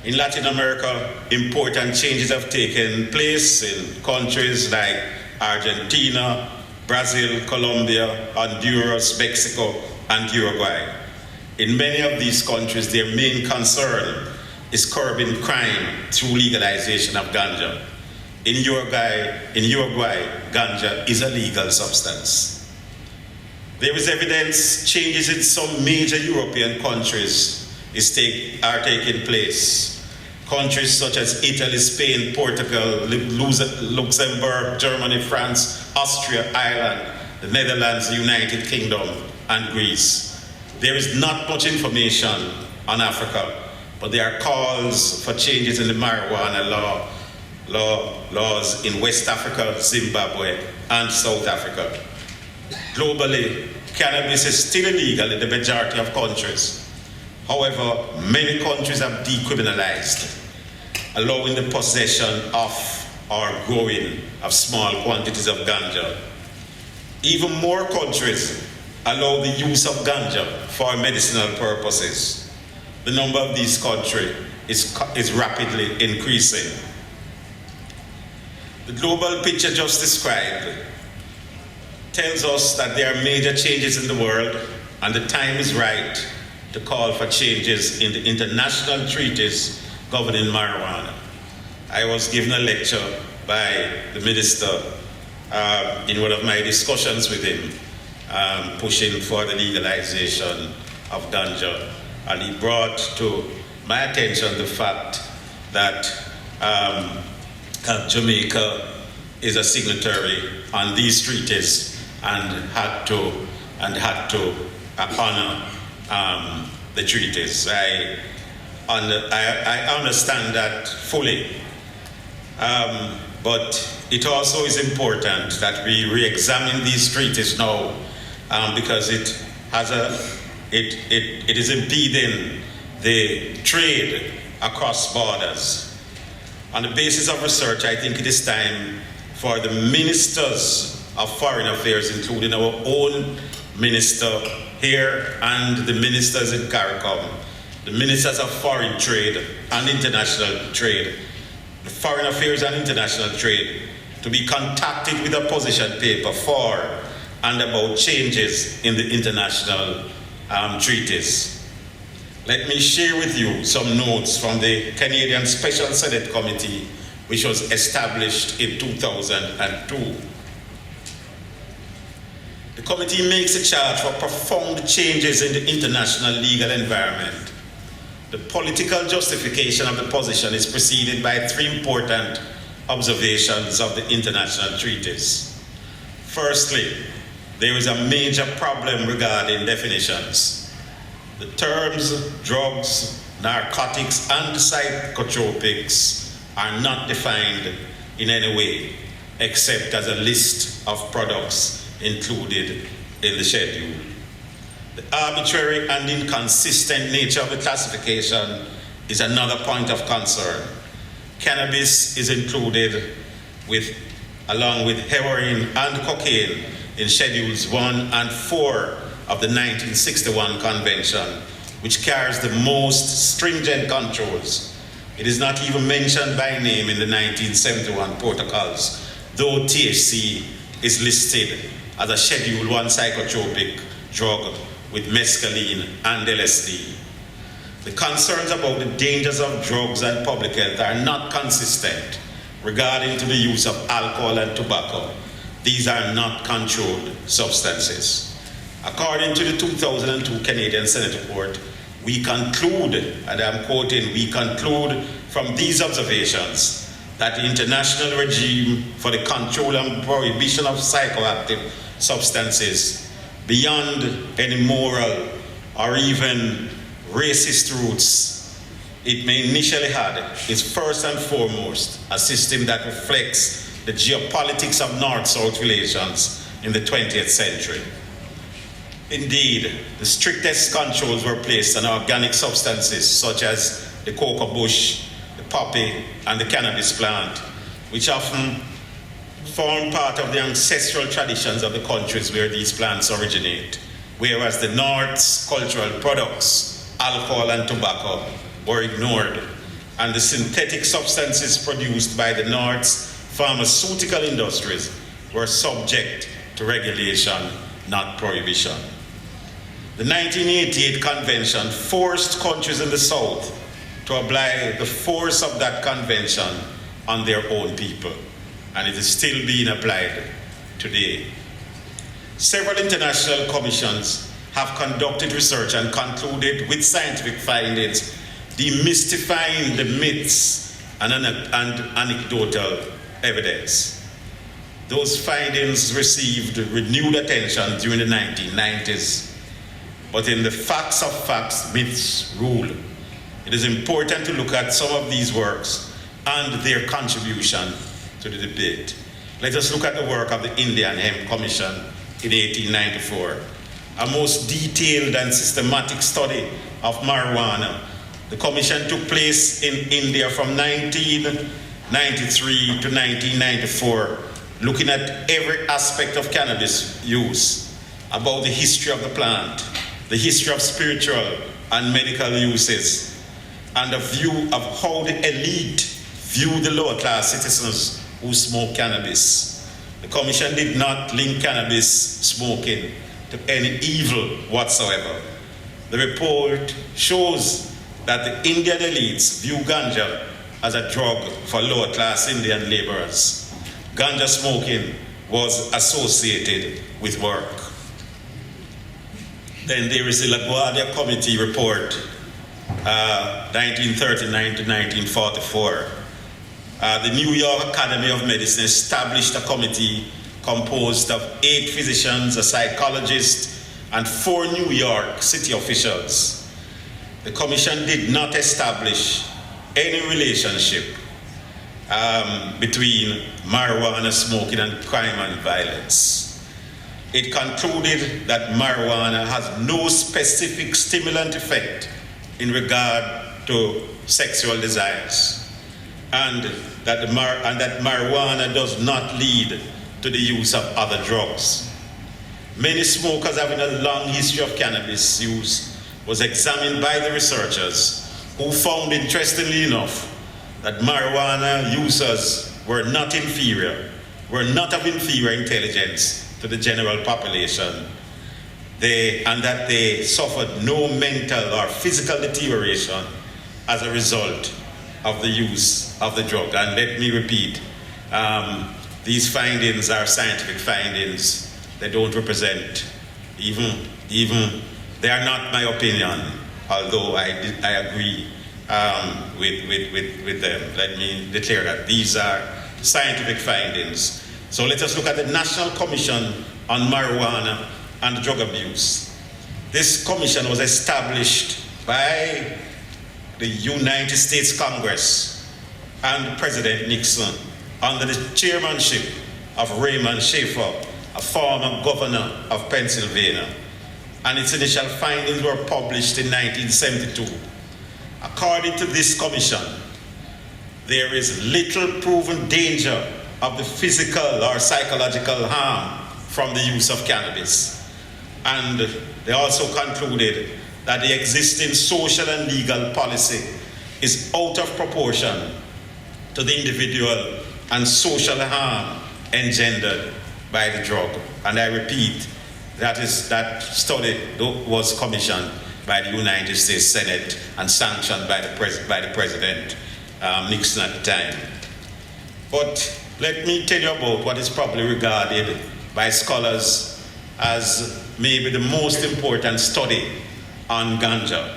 In Latin America, important changes have taken place in countries like Argentina, Brazil, Colombia, Honduras, Mexico, and Uruguay. In many of these countries, their main concern is curbing crime through legalization of ganja. In Uruguay, ganja is a legal substance. There is evidence changes in some major European countries are taking place. Countries such as Italy, Spain, Portugal, Luxembourg, Germany, France, Austria, Ireland, the Netherlands, the United Kingdom, and Greece. There is not much information on Africa, but there are calls for changes in the marijuana laws in West Africa, Zimbabwe, and South Africa. Globally, cannabis is still illegal in the majority of countries. However, many countries have decriminalized, allowing the possession of or growing of small quantities of ganja. Even more countries allow the use of ganja for medicinal purposes. The number of these countries is rapidly increasing. The global picture just described tells us that there are major changes in the world, and the time is right to call for changes in the international treaties governing marijuana. I was given a lecture by the minister in one of my discussions with him, pushing for the legalization of ganja, and he brought to my attention the fact that Jamaica is a signatory on these treaties and had to honor the treaties. I understand that fully, but it also is important that we re-examine these treaties now, because it is impeding the trade across borders. On the basis of research, I think it is time for the ministers of foreign affairs, including our own minister here and the ministers in CARICOM, the ministers of foreign trade and international trade, the foreign affairs and international trade, to be contacted with a position paper for and about changes in the international treaties. Let me share with you some notes from the Canadian Special Senate Committee, which was established in 2002. The committee makes a charge for profound changes in the international legal environment. The political justification of the position is preceded by 3 important observations of the international treaties. Firstly, there is a major problem regarding definitions. The terms drugs, narcotics, and psychotropics are not defined in any way, except as a list of products included in the schedule. The arbitrary and inconsistent nature of the classification is another point of concern. Cannabis is included along with heroin and cocaine in Schedules 1 and 4 of the 1961 Convention which carries the most stringent controls. It is not even mentioned by name in the 1971 protocols, though THC is listed as a Schedule 1 psychotropic drug with mescaline and LSD. The concerns about the dangers of drugs and public health are not consistent regarding to the use of alcohol and tobacco. These are not controlled substances. According to the 2002 Canadian Senate report, we conclude, and I'm quoting, we conclude from these observations that the international regime for the control and prohibition of psychoactive substances beyond any moral or even racist roots it may initially had is first and foremost a system that reflects the geopolitics of North-South relations in the 20th century. Indeed, the strictest controls were placed on organic substances such as the cocoa bush, the poppy, and the cannabis plant, which often form part of the ancestral traditions of the countries where these plants originate, whereas the North's cultural products, alcohol and tobacco, were ignored, and the synthetic substances produced by the North's pharmaceutical industries were subject to regulation, not prohibition. The 1988 convention forced countries in the South to apply the force of that convention on their own people, and it is still being applied today. Several international commissions have conducted research and concluded with scientific findings demystifying the myths and anecdotal evidence. Those findings received renewed attention during the 1990s, but in the facts of facts, myths rule. It is important to look at some of these works and their contribution to the debate. Let us look at the work of the Indian Hemp Commission in 1894, a most detailed and systematic study of marijuana. The commission took place in India from 1993 to 1994, looking at every aspect of cannabis use, about the history of the plant, the history of spiritual and medical uses, and a view of how the elite view the lower class citizens who smoke cannabis. The commission did not link cannabis smoking to any evil whatsoever. The report shows that the Indian elites view ganja as a drug for lower class Indian laborers. Ganja smoking was associated with work. Then there is the LaGuardia Committee report, 1939 to 1944. The New York Academy of Medicine established a committee composed of 8 physicians, a psychologist, and 4 New York City officials. The commission did not establish any relationship between marijuana smoking and crime and violence. It concluded that marijuana has no specific stimulant effect in regard to sexual desires, and that marijuana does not lead to the use of other drugs. Many smokers having a long history of cannabis use was examined by the researchers, who found, interestingly enough, that marijuana users were not of inferior intelligence to the general population, and that they suffered no mental or physical deterioration as a result of the use of the drug. And let me repeat, these findings are scientific findings. They don't represent, even they are not my opinion, although I agree with them. Let me declare that these are scientific findings. So let us look at the National Commission on Marijuana and Drug Abuse. This commission was established by the United States Congress and President Nixon under the chairmanship of Raymond Schaefer, a former governor of Pennsylvania. And its initial findings were published in 1972. According to this commission, there is little proven danger of the physical or psychological harm from the use of cannabis. And they also concluded that that the existing social and legal policy is out of proportion to the individual and social harm engendered by the drug. And I repeat, that study was commissioned by the United States Senate and sanctioned by the President Nixon at the time. But let me tell you about what is probably regarded by scholars as maybe the most important study on ganja.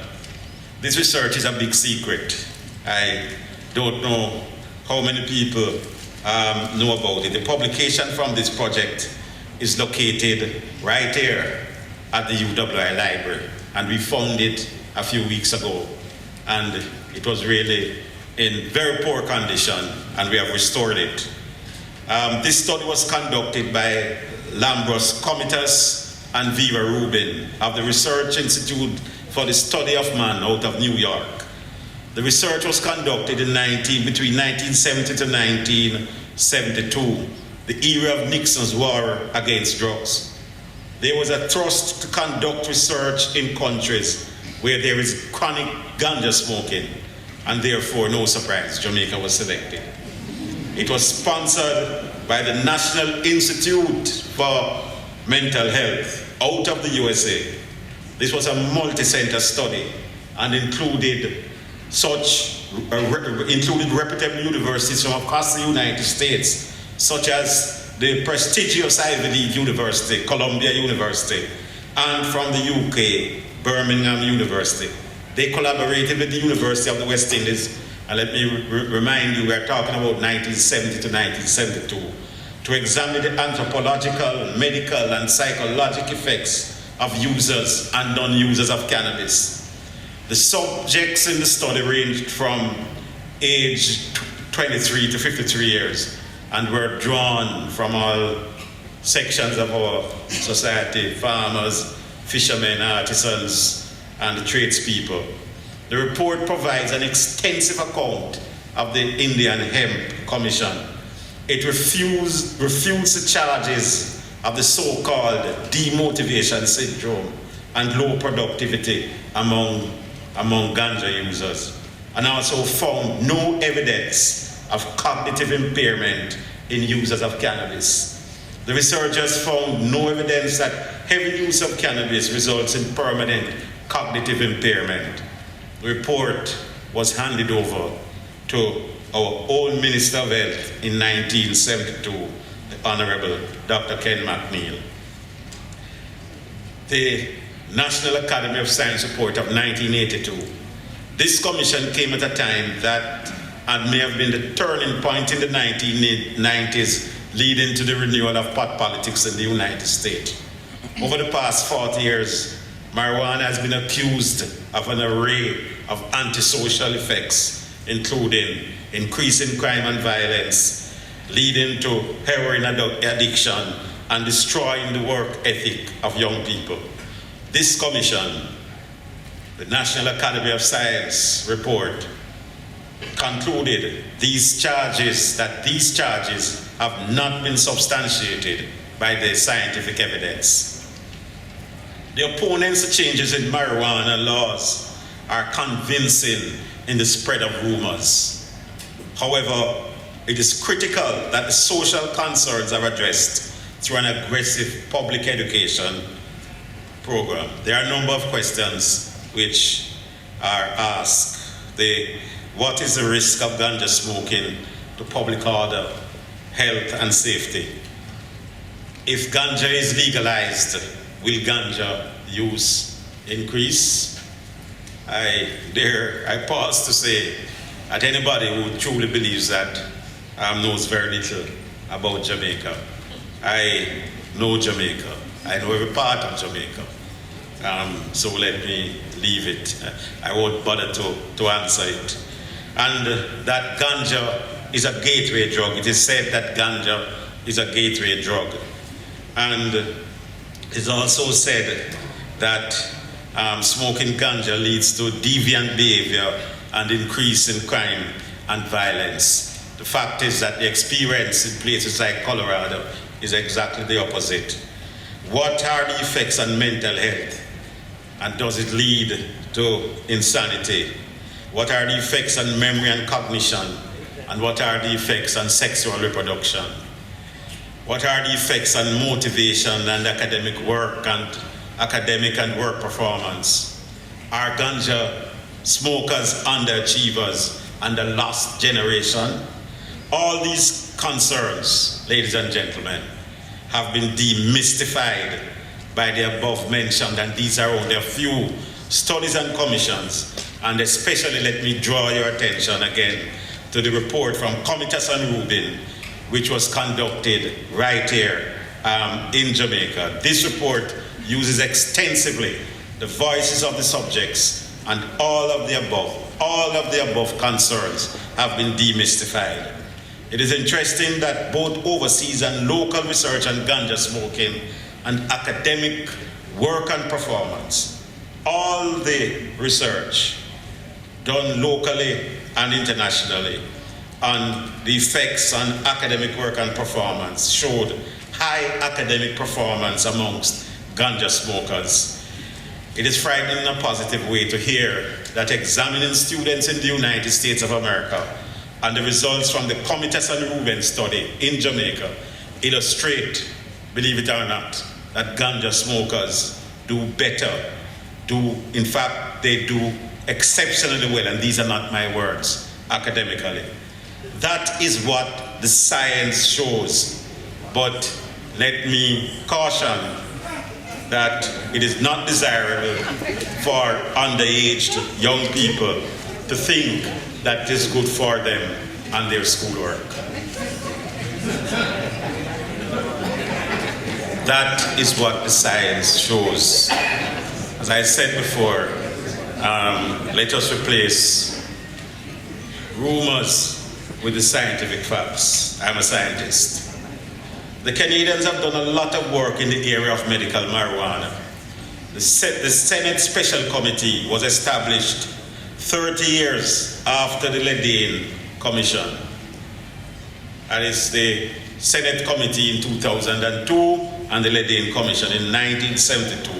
This research is a big secret. I don't know how many people know about it. The publication from this project is located right here at the UWI library, and we found it a few weeks ago, and it was really in very poor condition, and we have restored it. This study was conducted by Lambros Comitas and Vera Rubin of the Research Institute for the Study of Man out of New York. The research was conducted between 1970 to 1972, the era of Nixon's war against drugs. There was a thrust to conduct research in countries where there is chronic ganja smoking, and therefore, no surprise, Jamaica was selected. It was sponsored by the National Institute for Mental Health out of the USA. This was a multi-center study and included reputable universities from across the United States, such as the prestigious Ivy League University, Columbia University, and from the UK, Birmingham University. They collaborated with the University of the West Indies, and let me remind you, we're talking about 1970 to 1972, to examine the anthropological, medical, and psychological effects of users and non-users of cannabis. The subjects in the study ranged from age 23 to 53 years and were drawn from all sections of our society: farmers, fishermen, artisans, and the tradespeople. The report provides an extensive account of the Indian Hemp Commission. It refutes the charges of the so-called demotivation syndrome and low productivity among ganja users, and also found no evidence of cognitive impairment in users of cannabis. The researchers found no evidence that heavy use of cannabis results in permanent cognitive impairment. The report was handed over to our own Minister of Health in 1972, the Honorable Dr. Ken McNeil. The National Academy of Science report of 1982. This commission came at a time that may have been the turning point in the 1990s, leading to the renewal of pot politics in the United States. Over the past 40 years, marijuana has been accused of an array of antisocial effects, including increasing crime and violence, leading to heroin addiction, and destroying the work ethic of young people. This commission, the National Academy of Science report, concluded these charges have not been substantiated by the scientific evidence. The opponents of changes in marijuana laws are convincing in the spread of rumors. However, it is critical that the social concerns are addressed through an aggressive public education program. There are a number of questions which are asked. What is the risk of ganja smoking to public order, health, and safety? If ganja is legalized, will ganja use increase? I pause to say that anybody who truly believes that knows very little about Jamaica. I know Jamaica. I know every part of Jamaica. So let me leave it. I won't bother to answer it. And that ganja is a gateway drug. It is said that ganja is a gateway drug. And it's also said that smoking ganja leads to deviant behavior and increase in crime and violence. The fact is that the experience in places like Colorado is exactly the opposite. What are the effects on mental health and does it lead to insanity? What are the effects on memory and cognition? And what are the effects on sexual reproduction? What are the effects on motivation and academic work and work performance? Are ganja smokers underachievers and the lost generation? All these concerns, ladies and gentlemen, have been demystified by the above mentioned, and these are only a few studies and commissions. And especially let me draw your attention again to the report from Comitas and Rubin, which was conducted right here in Jamaica. This report uses extensively the voices of the subjects, and all of the above concerns have been demystified. It is interesting that both overseas and local research on ganja smoking and academic work and performance, all the research done locally and internationally on the effects on academic work and performance showed high academic performance amongst ganja smokers. It is frightening in a positive way to hear that examining students in the United States of America and the results from the Comitas and Rubin study in Jamaica illustrate, believe it or not, that ganja smokers do better, in fact, they do exceptionally well, and these are not my words, academically. That is what the science shows, but let me caution that it is not desirable for underaged young people to think that it is good for them and their schoolwork. That is what the science shows. As I said before, let us replace rumors with the scientific facts. I'm a scientist. The Canadians have done a lot of work in the area of medical marijuana. The Senate Special Committee was established 30 years after the Ledeen Commission. That is the Senate Committee in 2002 and the Ledeen Commission in 1972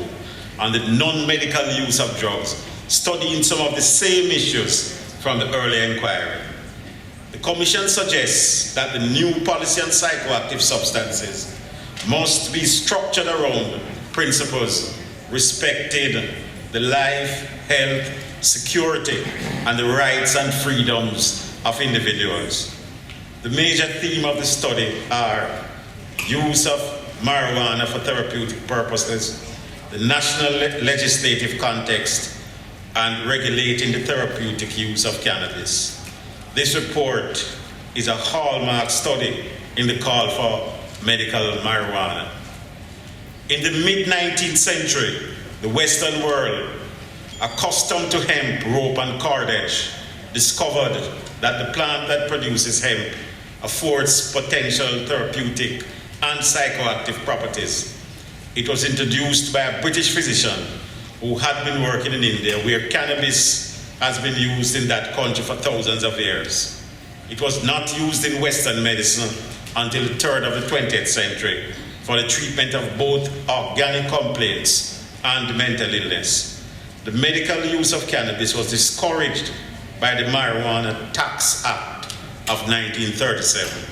on the non-medical use of drugs, studying some of the same issues from the early inquiry. The Commission suggests that the new policy on psychoactive substances must be structured around principles respecting the life, health, security, and the rights and freedoms of individuals. The major theme of the study are use of marijuana for therapeutic purposes, the national legislative context, and regulating the therapeutic use of cannabis. This report is a hallmark study in the call for medical marijuana. In the mid-19th century, the Western world, accustomed to hemp, rope, and cordage, discovered that the plant that produces hemp affords potential therapeutic and psychoactive properties. It was introduced by a British physician who had been working in India, where cannabis has been used in that country for thousands of years. It was not used in Western medicine until the third of the 20th century for the treatment of both organic complaints and mental illness. The medical use of cannabis was discouraged by the Marijuana Tax Act of 1937.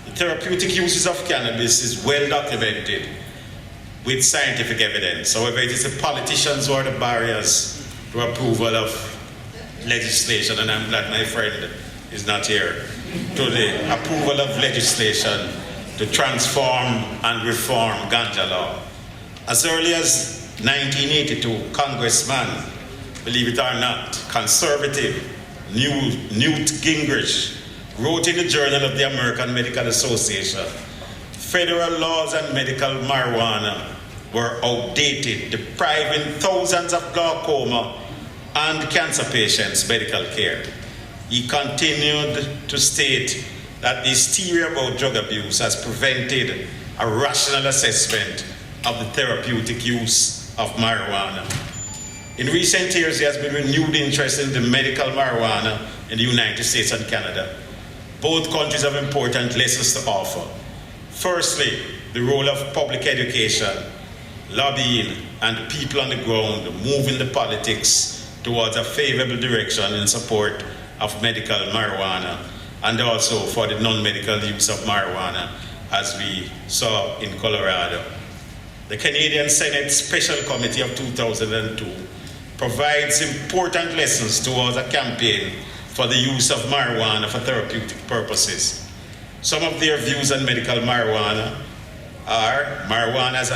The therapeutic uses of cannabis is well documented with scientific evidence. However, it is the politicians who are the barriers to approval of legislation, and I'm glad my friend is not here, to the approval of legislation to transform and reform ganja law. As early as 1982, Congressman, believe it or not, conservative Newt Gingrich wrote in the Journal of the American Medical Association, federal laws on medical marijuana were outdated, depriving thousands of glaucoma and cancer patients medical care. He continued to state that the hysteria about drug abuse has prevented a rational assessment of the therapeutic use of marijuana. In recent years, there has been renewed interest in the medical marijuana in the United States and Canada. Both countries have important lessons to offer. Firstly, the role of public education lobbying, and people on the ground moving the politics towards a favorable direction in support of medical marijuana and also for the non-medical use of marijuana, as we saw in Colorado. The Canadian Senate Special Committee of 2002 provides important lessons towards a campaign for the use of marijuana for therapeutic purposes. Some of their views on medical marijuana are marijuana has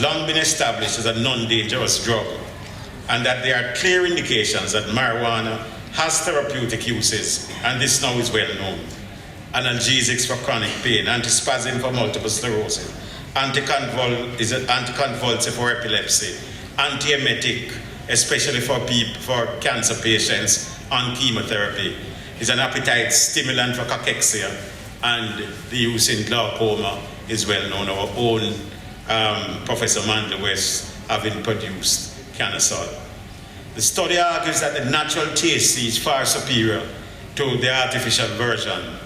long been established as a non-dangerous drug, and that there are clear indications that marijuana has therapeutic uses, and this now is well known. Analgesics for chronic pain, antispasm for multiple sclerosis, anticonvulsive for epilepsy, antiemetic, especially for cancer patients on chemotherapy, is an appetite stimulant for cachexia, and the use in glaucoma is well known. Our own Professor Mandel West having produced Canasol. The study argues that the natural THC is far superior to the artificial version.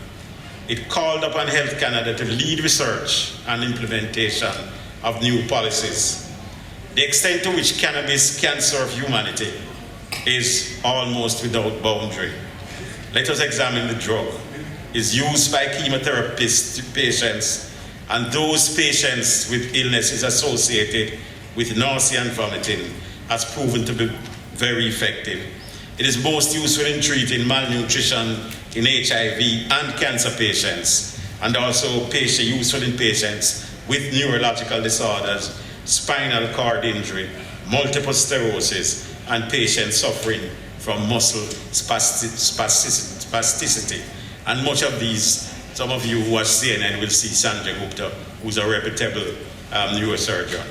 It called upon Health Canada to lead research and implementation of new policies. The extent to which cannabis can serve humanity is almost without boundary. Let us examine the drug. It's used by chemotherapist patients, and those patients with illnesses associated with nausea and vomiting has proven to be very effective. It is most useful in treating malnutrition in HIV and cancer patients, and also useful in patients with neurological disorders, spinal cord injury, multiple sclerosis, and patients suffering from muscle spasticity. And much of these, some of you who watch CNN will see Sanjay Gupta, who's a reputable neurosurgeon.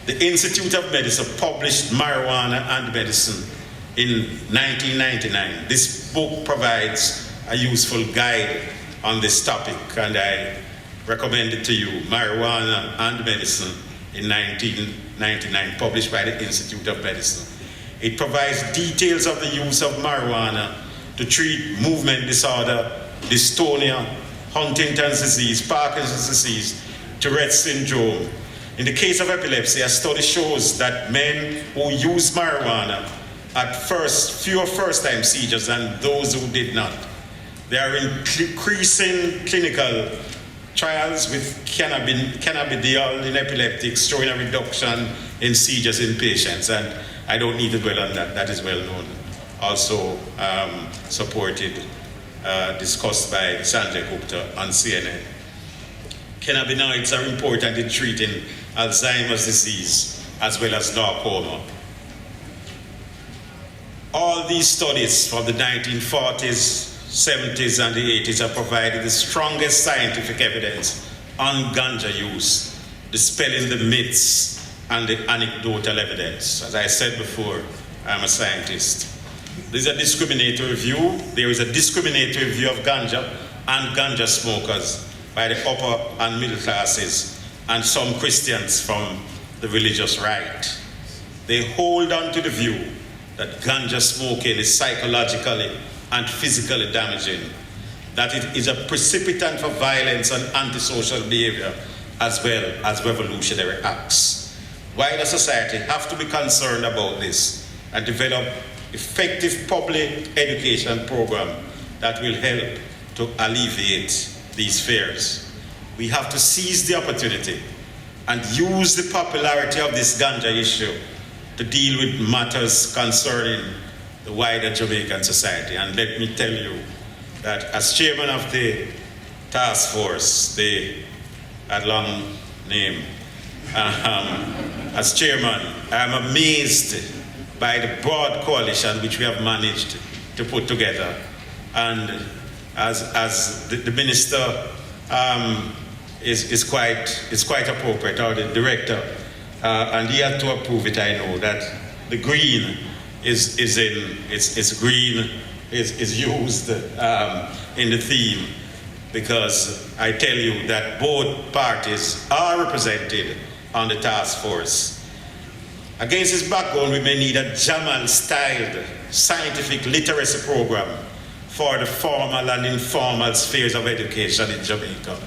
The Institute of Medicine published Marijuana and Medicine in 1999. This book provides a useful guide on this topic, and I recommend it to you. Marijuana and Medicine in 1999, published by the Institute of Medicine. It provides details of the use of marijuana to treat movement disorder, dystonia, Huntington's disease, Parkinson's disease, Tourette's syndrome. In the case of epilepsy, a study shows that men who use marijuana at fewer first-time seizures than those who did not. There are increasing clinical trials with cannabidiol in epileptics showing a reduction in seizures in patients, and I don't need to dwell on that. That is well known. Also discussed by Sanjay Gupta on CNN. Cannabinoids are important in treating Alzheimer's disease as well as glaucoma. All these studies from the 1940s, 70s, and the 80s have provided the strongest scientific evidence on ganja use, dispelling the myths and the anecdotal evidence. As I said before, I'm a scientist. There is a discriminatory view. There is a discriminatory view of ganja and ganja smokers by the upper and middle classes and some Christians from the religious right. They hold on to the view that ganja smoking is psychologically and physically damaging, that it is a precipitant for violence and antisocial behavior as well as revolutionary acts. Wider society have to be concerned about this and develop effective public education program that will help to alleviate these fears. We have to seize the opportunity and use the popularity of this ganja issue to deal with matters concerning the wider Jamaican society. And let me tell you that as chairman of the task force, the long name, as chairman, I am amazed by the broad coalition which we have managed to put together. And as the minister is quite appropriate, or the director, and he had to approve it. I know that the green is used in the theme, because I tell you that both parties are represented on the task force. Against this background, we may need a Jamal-styled scientific literacy program for the formal and informal spheres of education in Jamaica.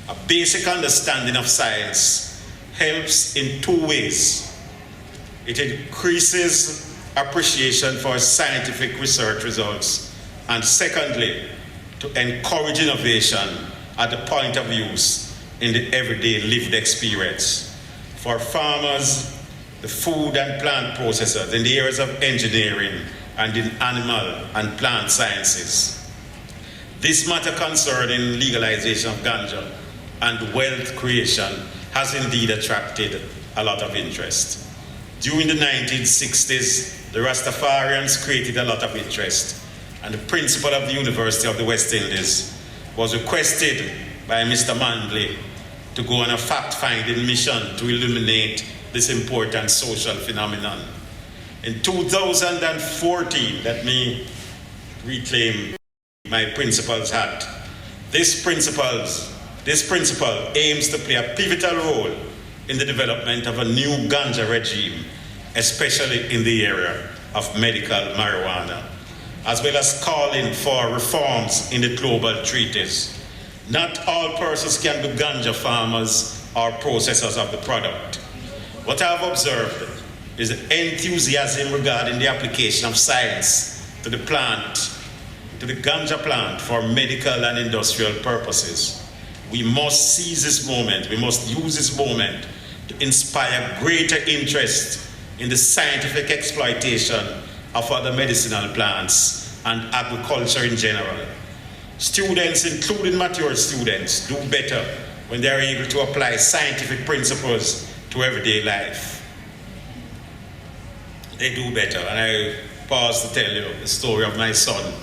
A basic understanding of science helps in two ways. It increases appreciation for scientific research results, and secondly, to encourage innovation at the point of use in the everyday lived experience. For farmers, the food and plant processors in the areas of engineering and in animal and plant sciences. This matter concerning legalization of ganja and wealth creation has indeed attracted a lot of interest. During the 1960s, the Rastafarians created a lot of interest, and the principal of the University of the West Indies was requested by Mr. Mandley to go on a fact-finding mission to illuminate this important social phenomenon. In 2014, let me reclaim my principal's hat. This principle aims to play a pivotal role in the development of a new ganja regime, especially in the area of medical marijuana, as well as calling for reforms in the global treaties. Not all persons can be ganja farmers or processors of the product. What I've observed is enthusiasm regarding the application of science to the plant, to the ganja plant for medical and industrial purposes. We must seize this moment, we must use this moment to inspire greater interest in the scientific exploitation of other medicinal plants and agriculture in general. Students, including mature students, do better when they are able to apply scientific principles to everyday life. They do better, and I pause to tell you the story of my son.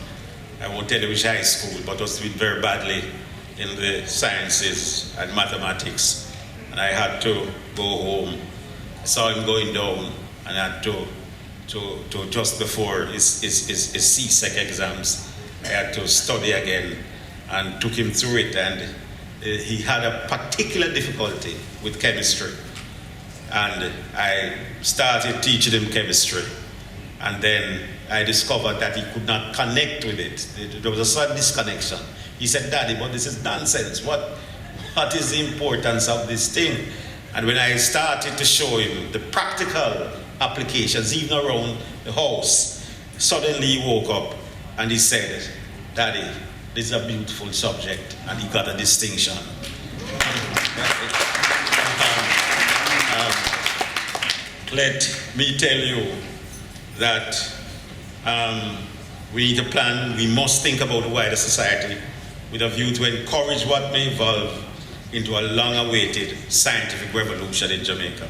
I won't tell you which high school, but was doing very badly in the sciences and mathematics. And I had to go home. I saw him going down, and I had to just before his CSEC exams, I had to study again and took him through it. And he had a particular difficulty with chemistry. And I started teaching him chemistry. And then I discovered that he could not connect with it. There was a sudden disconnection. He said, "Daddy, but this is nonsense. What is the importance of this thing?" And when I started to show him the practical applications, even around the house, suddenly he woke up and he said, "Daddy, this is a beautiful subject," and he got a distinction. Let me tell you that we need a plan. We must think about the wider society with a view to encourage what may evolve into a long-awaited scientific revolution in Jamaica.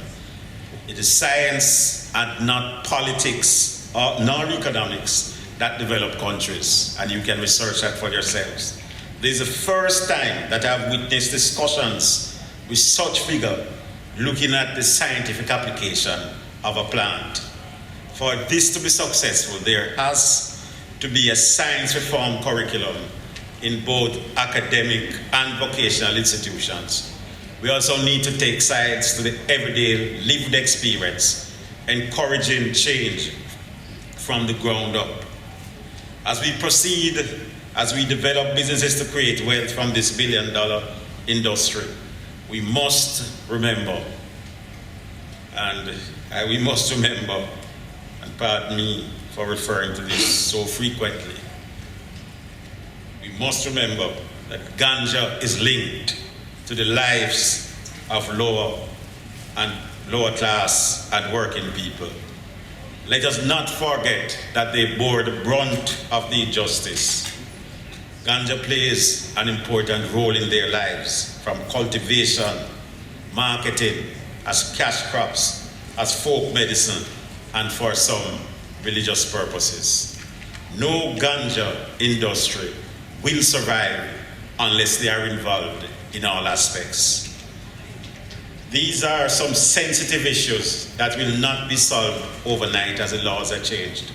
It is science and not politics nor economics that develop countries, and you can research that for yourselves. This is the first time that I've witnessed discussions with such figure looking at the scientific application of a plant. For this to be successful, there has to be a science reform curriculum in both academic and vocational institutions. We also need to take science to the everyday lived experience, encouraging change from the ground up. As we proceed, as we develop businesses to create wealth from this billion-dollar industry, we must remember, and pardon me for referring to this so frequently, we must remember that ganja is linked to the lives of lower class and working people. Let us not forget that they bore the brunt of the injustice. Ganja plays an important role in their lives, from cultivation, marketing, as cash crops, as folk medicine, and for some religious purposes. No ganja industry will survive unless they are involved in all aspects. These are some sensitive issues that will not be solved overnight as the laws are changed.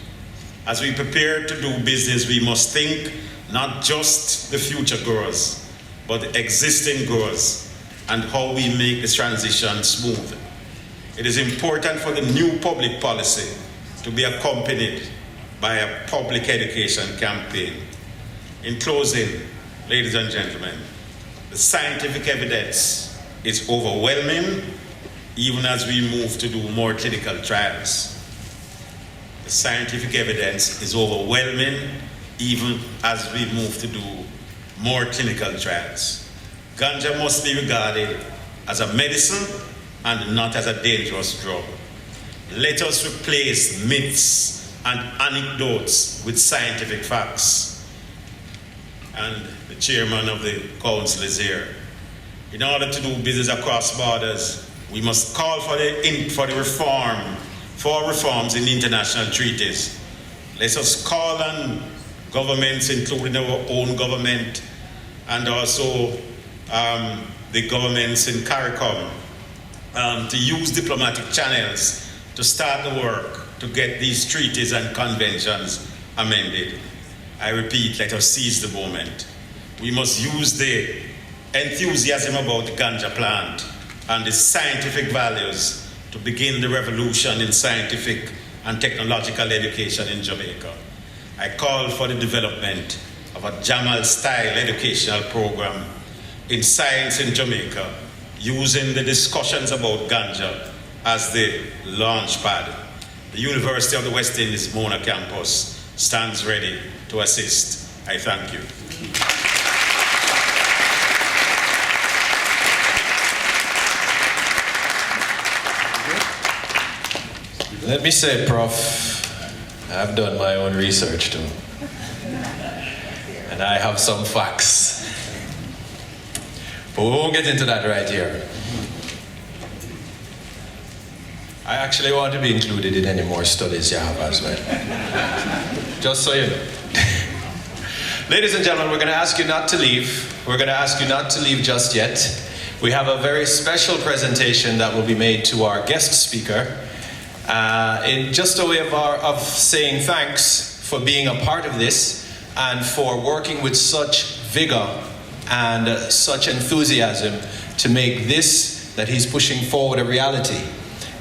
As we prepare to do business, we must think not just the future growers, but the existing growers and how we make the transition smooth. It is important for the new public policy to be accompanied by a public education campaign. In closing, ladies and gentlemen, the scientific evidence is overwhelming even as we move to do more clinical trials. The scientific evidence is overwhelming, even as we move to do more clinical trials. Ganja must be regarded as a medicine and not as a dangerous drug. Let us replace myths and anecdotes with scientific facts. And the chairman of the council is here. In order to do business across borders, we must call for reforms in international treaties. Let us call on governments, including our own government, and also the governments in CARICOM, to use diplomatic channels to start the work to get these treaties and conventions amended. I repeat, let us seize the moment. We must use the enthusiasm about the Ganja plant and the scientific values to begin the revolution in scientific and technological education in Jamaica. I call for the development of a Jamal-style educational program in science in Jamaica, using the discussions about Ganja as the launch pad. The University of the West Indies Mona campus stands ready to assist. I thank you. Let me say, Prof, I've done my own research too. And I have some facts. But we won't get into that right here. I actually want to be included in any more studies you have as well. Just so you know. Ladies and gentlemen, we're going to ask you not to leave. We're going to ask you not to leave just yet. We have a very special presentation that will be made to our guest speaker. In just a way of saying thanks for being a part of this and for working with such vigor and such enthusiasm to make this that he's pushing forward a reality.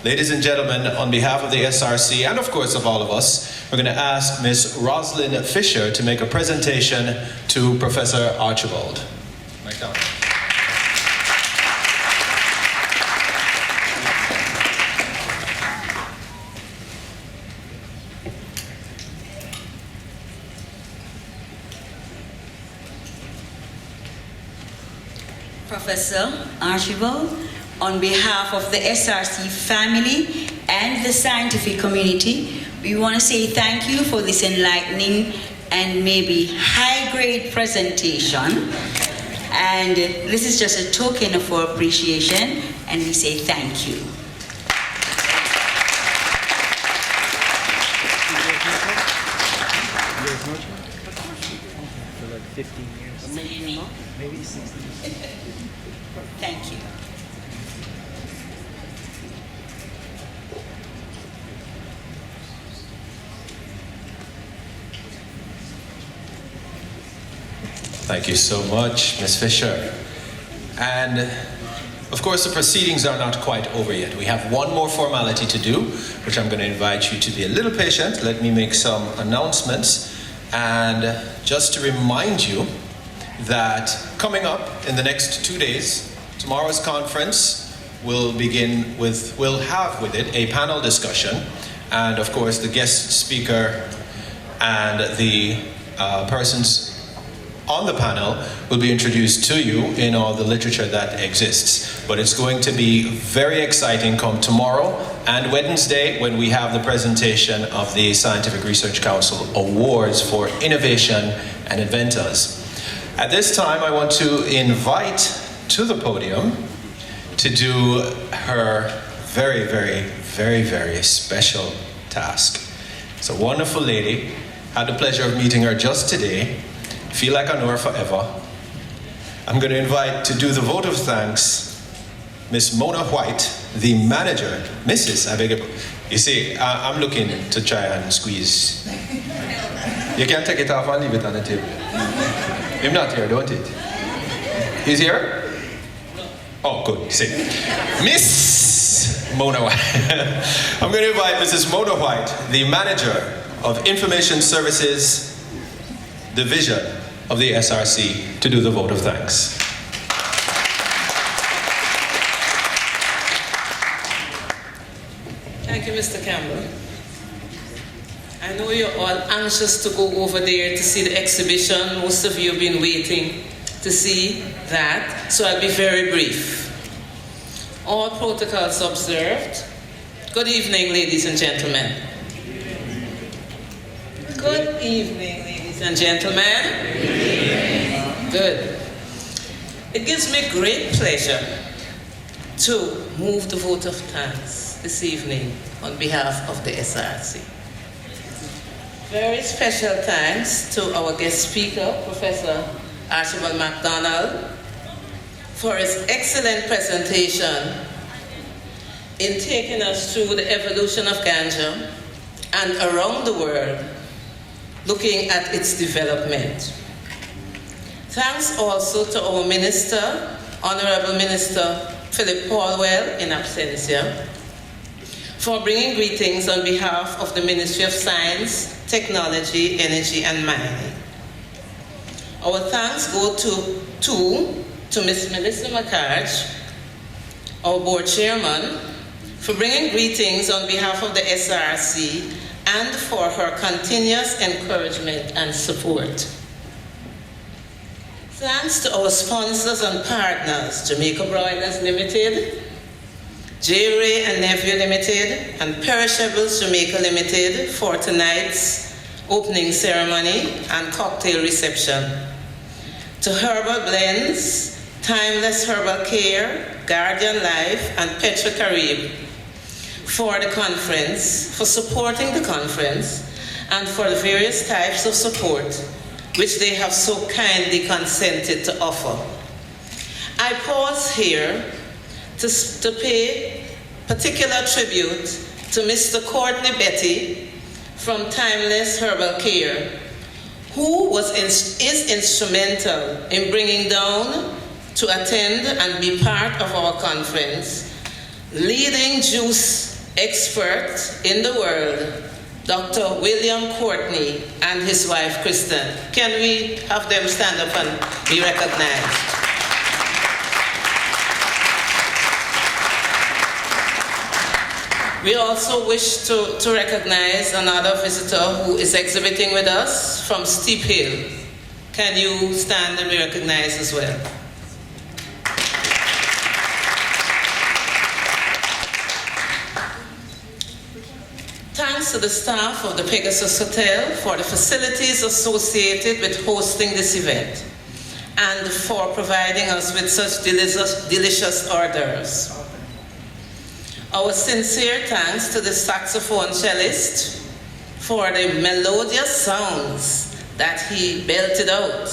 Ladies and gentlemen, on behalf of the SRC and of course of all of us, we're going to ask Ms. Rosalind Fisher to make a presentation to Professor Archibald. Mike down. Professor Archibald, on behalf of the SRC family and the scientific community, we want to say thank you for this enlightening and maybe high-grade presentation. And this is just a token of our appreciation, and we say thank you. For like 15 years. Maybe 16 years. Thank you. Thank you so much, Ms. Fisher. And of course, the proceedings are not quite over yet. We have one more formality to do, which I'm going to invite you to be a little patient. Let me make some announcements. And just to remind you that coming up in the next 2 days, tomorrow's conference will have with it a panel discussion. And of course, the guest speaker and the persons on the panel will be introduced to you in all the literature that exists. But it's going to be very exciting come tomorrow and Wednesday when we have the presentation of the Scientific Research Council Awards for Innovation and Inventors. At this time, I want to invite to the podium to do her very, very, very, very special task. It's a wonderful lady. Had the pleasure of meeting her just today. Feel like I know her forever. I'm going to invite to do the vote of thanks Miss Mona White, the manager. Mrs. I beg your pardon. You see, I'm looking to try and squeeze. You can take it off and leave it on the table. I'm not here, don't it? He's here? Oh, good. See. Miss Mona White. I'm going to invite Mrs. Mona White, the manager of Information Services Division of the SRC, to do the vote of thanks. Thank you, Mr. Campbell. I know you're all anxious to go over there to see the exhibition. Most of you have been waiting to see that, so I'll be very brief. All protocols observed. Good evening, ladies and gentlemen. Good evening, ladies and gentlemen. Good. It gives me great pleasure to move the vote of thanks this evening on behalf of the SRC. Very special thanks to our guest speaker, Professor Archibald MacDonald, for his excellent presentation in taking us through the evolution of Ganja and around the world, looking at its development. Thanks also to our Minister, Honorable Minister Philip Paulwell in absentia, for bringing greetings on behalf of the Ministry of Science, Technology, Energy and Mining. Our thanks go to Ms. Melissa McCarge, our board chairman, for bringing greetings on behalf of the SRC and for her continuous encouragement and support. Thanks to our sponsors and partners, Jamaica Broilers Limited, J. Ray and Nephew Limited, and Perishables Jamaica Limited for tonight's opening ceremony and cocktail reception. To Herbal Blends, Timeless Herbal Care, Guardian Life, and Petra Carib for the conference, for supporting the conference, and for the various types of support which they have so kindly consented to offer. I pause here to pay particular tribute to Mr. Courtney Betty from Timeless Herbal Care, who is instrumental in bringing down to attend and be part of our conference, leading juice expert in the world, Dr. William Courtney and his wife, Kristen. Can we have them stand up and be recognized? We also wish to recognize another visitor who is exhibiting with us from Steep Hill. Can you stand and be recognized as well? Thanks to the staff of the Pegasus Hotel for the facilities associated with hosting this event and for providing us with such delicious hors d'oeuvres. Our sincere thanks to the saxophone cellist for the melodious sounds that he belted out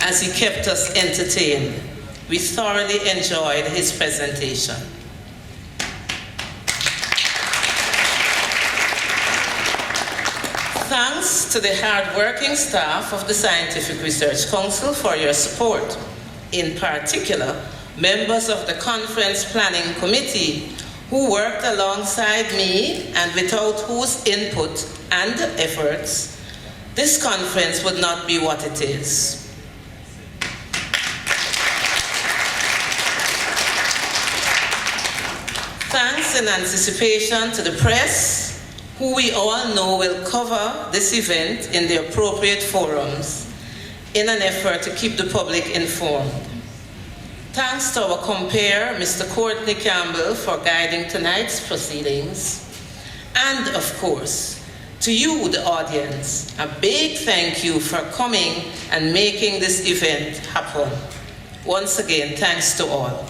as he kept us entertained. We thoroughly enjoyed his presentation. Thanks to the hard-working staff of the Scientific Research Council for your support. In particular, members of the Conference Planning Committee who worked alongside me and without whose input and efforts, this conference would not be what it is. Thanks in anticipation to the press, who we all know will cover this event in the appropriate forums in an effort to keep the public informed. Thanks to our compere, Mr. Courtney Campbell, for guiding tonight's proceedings. And of course, to you, the audience, a big thank you for coming and making this event happen. Once again, thanks to all.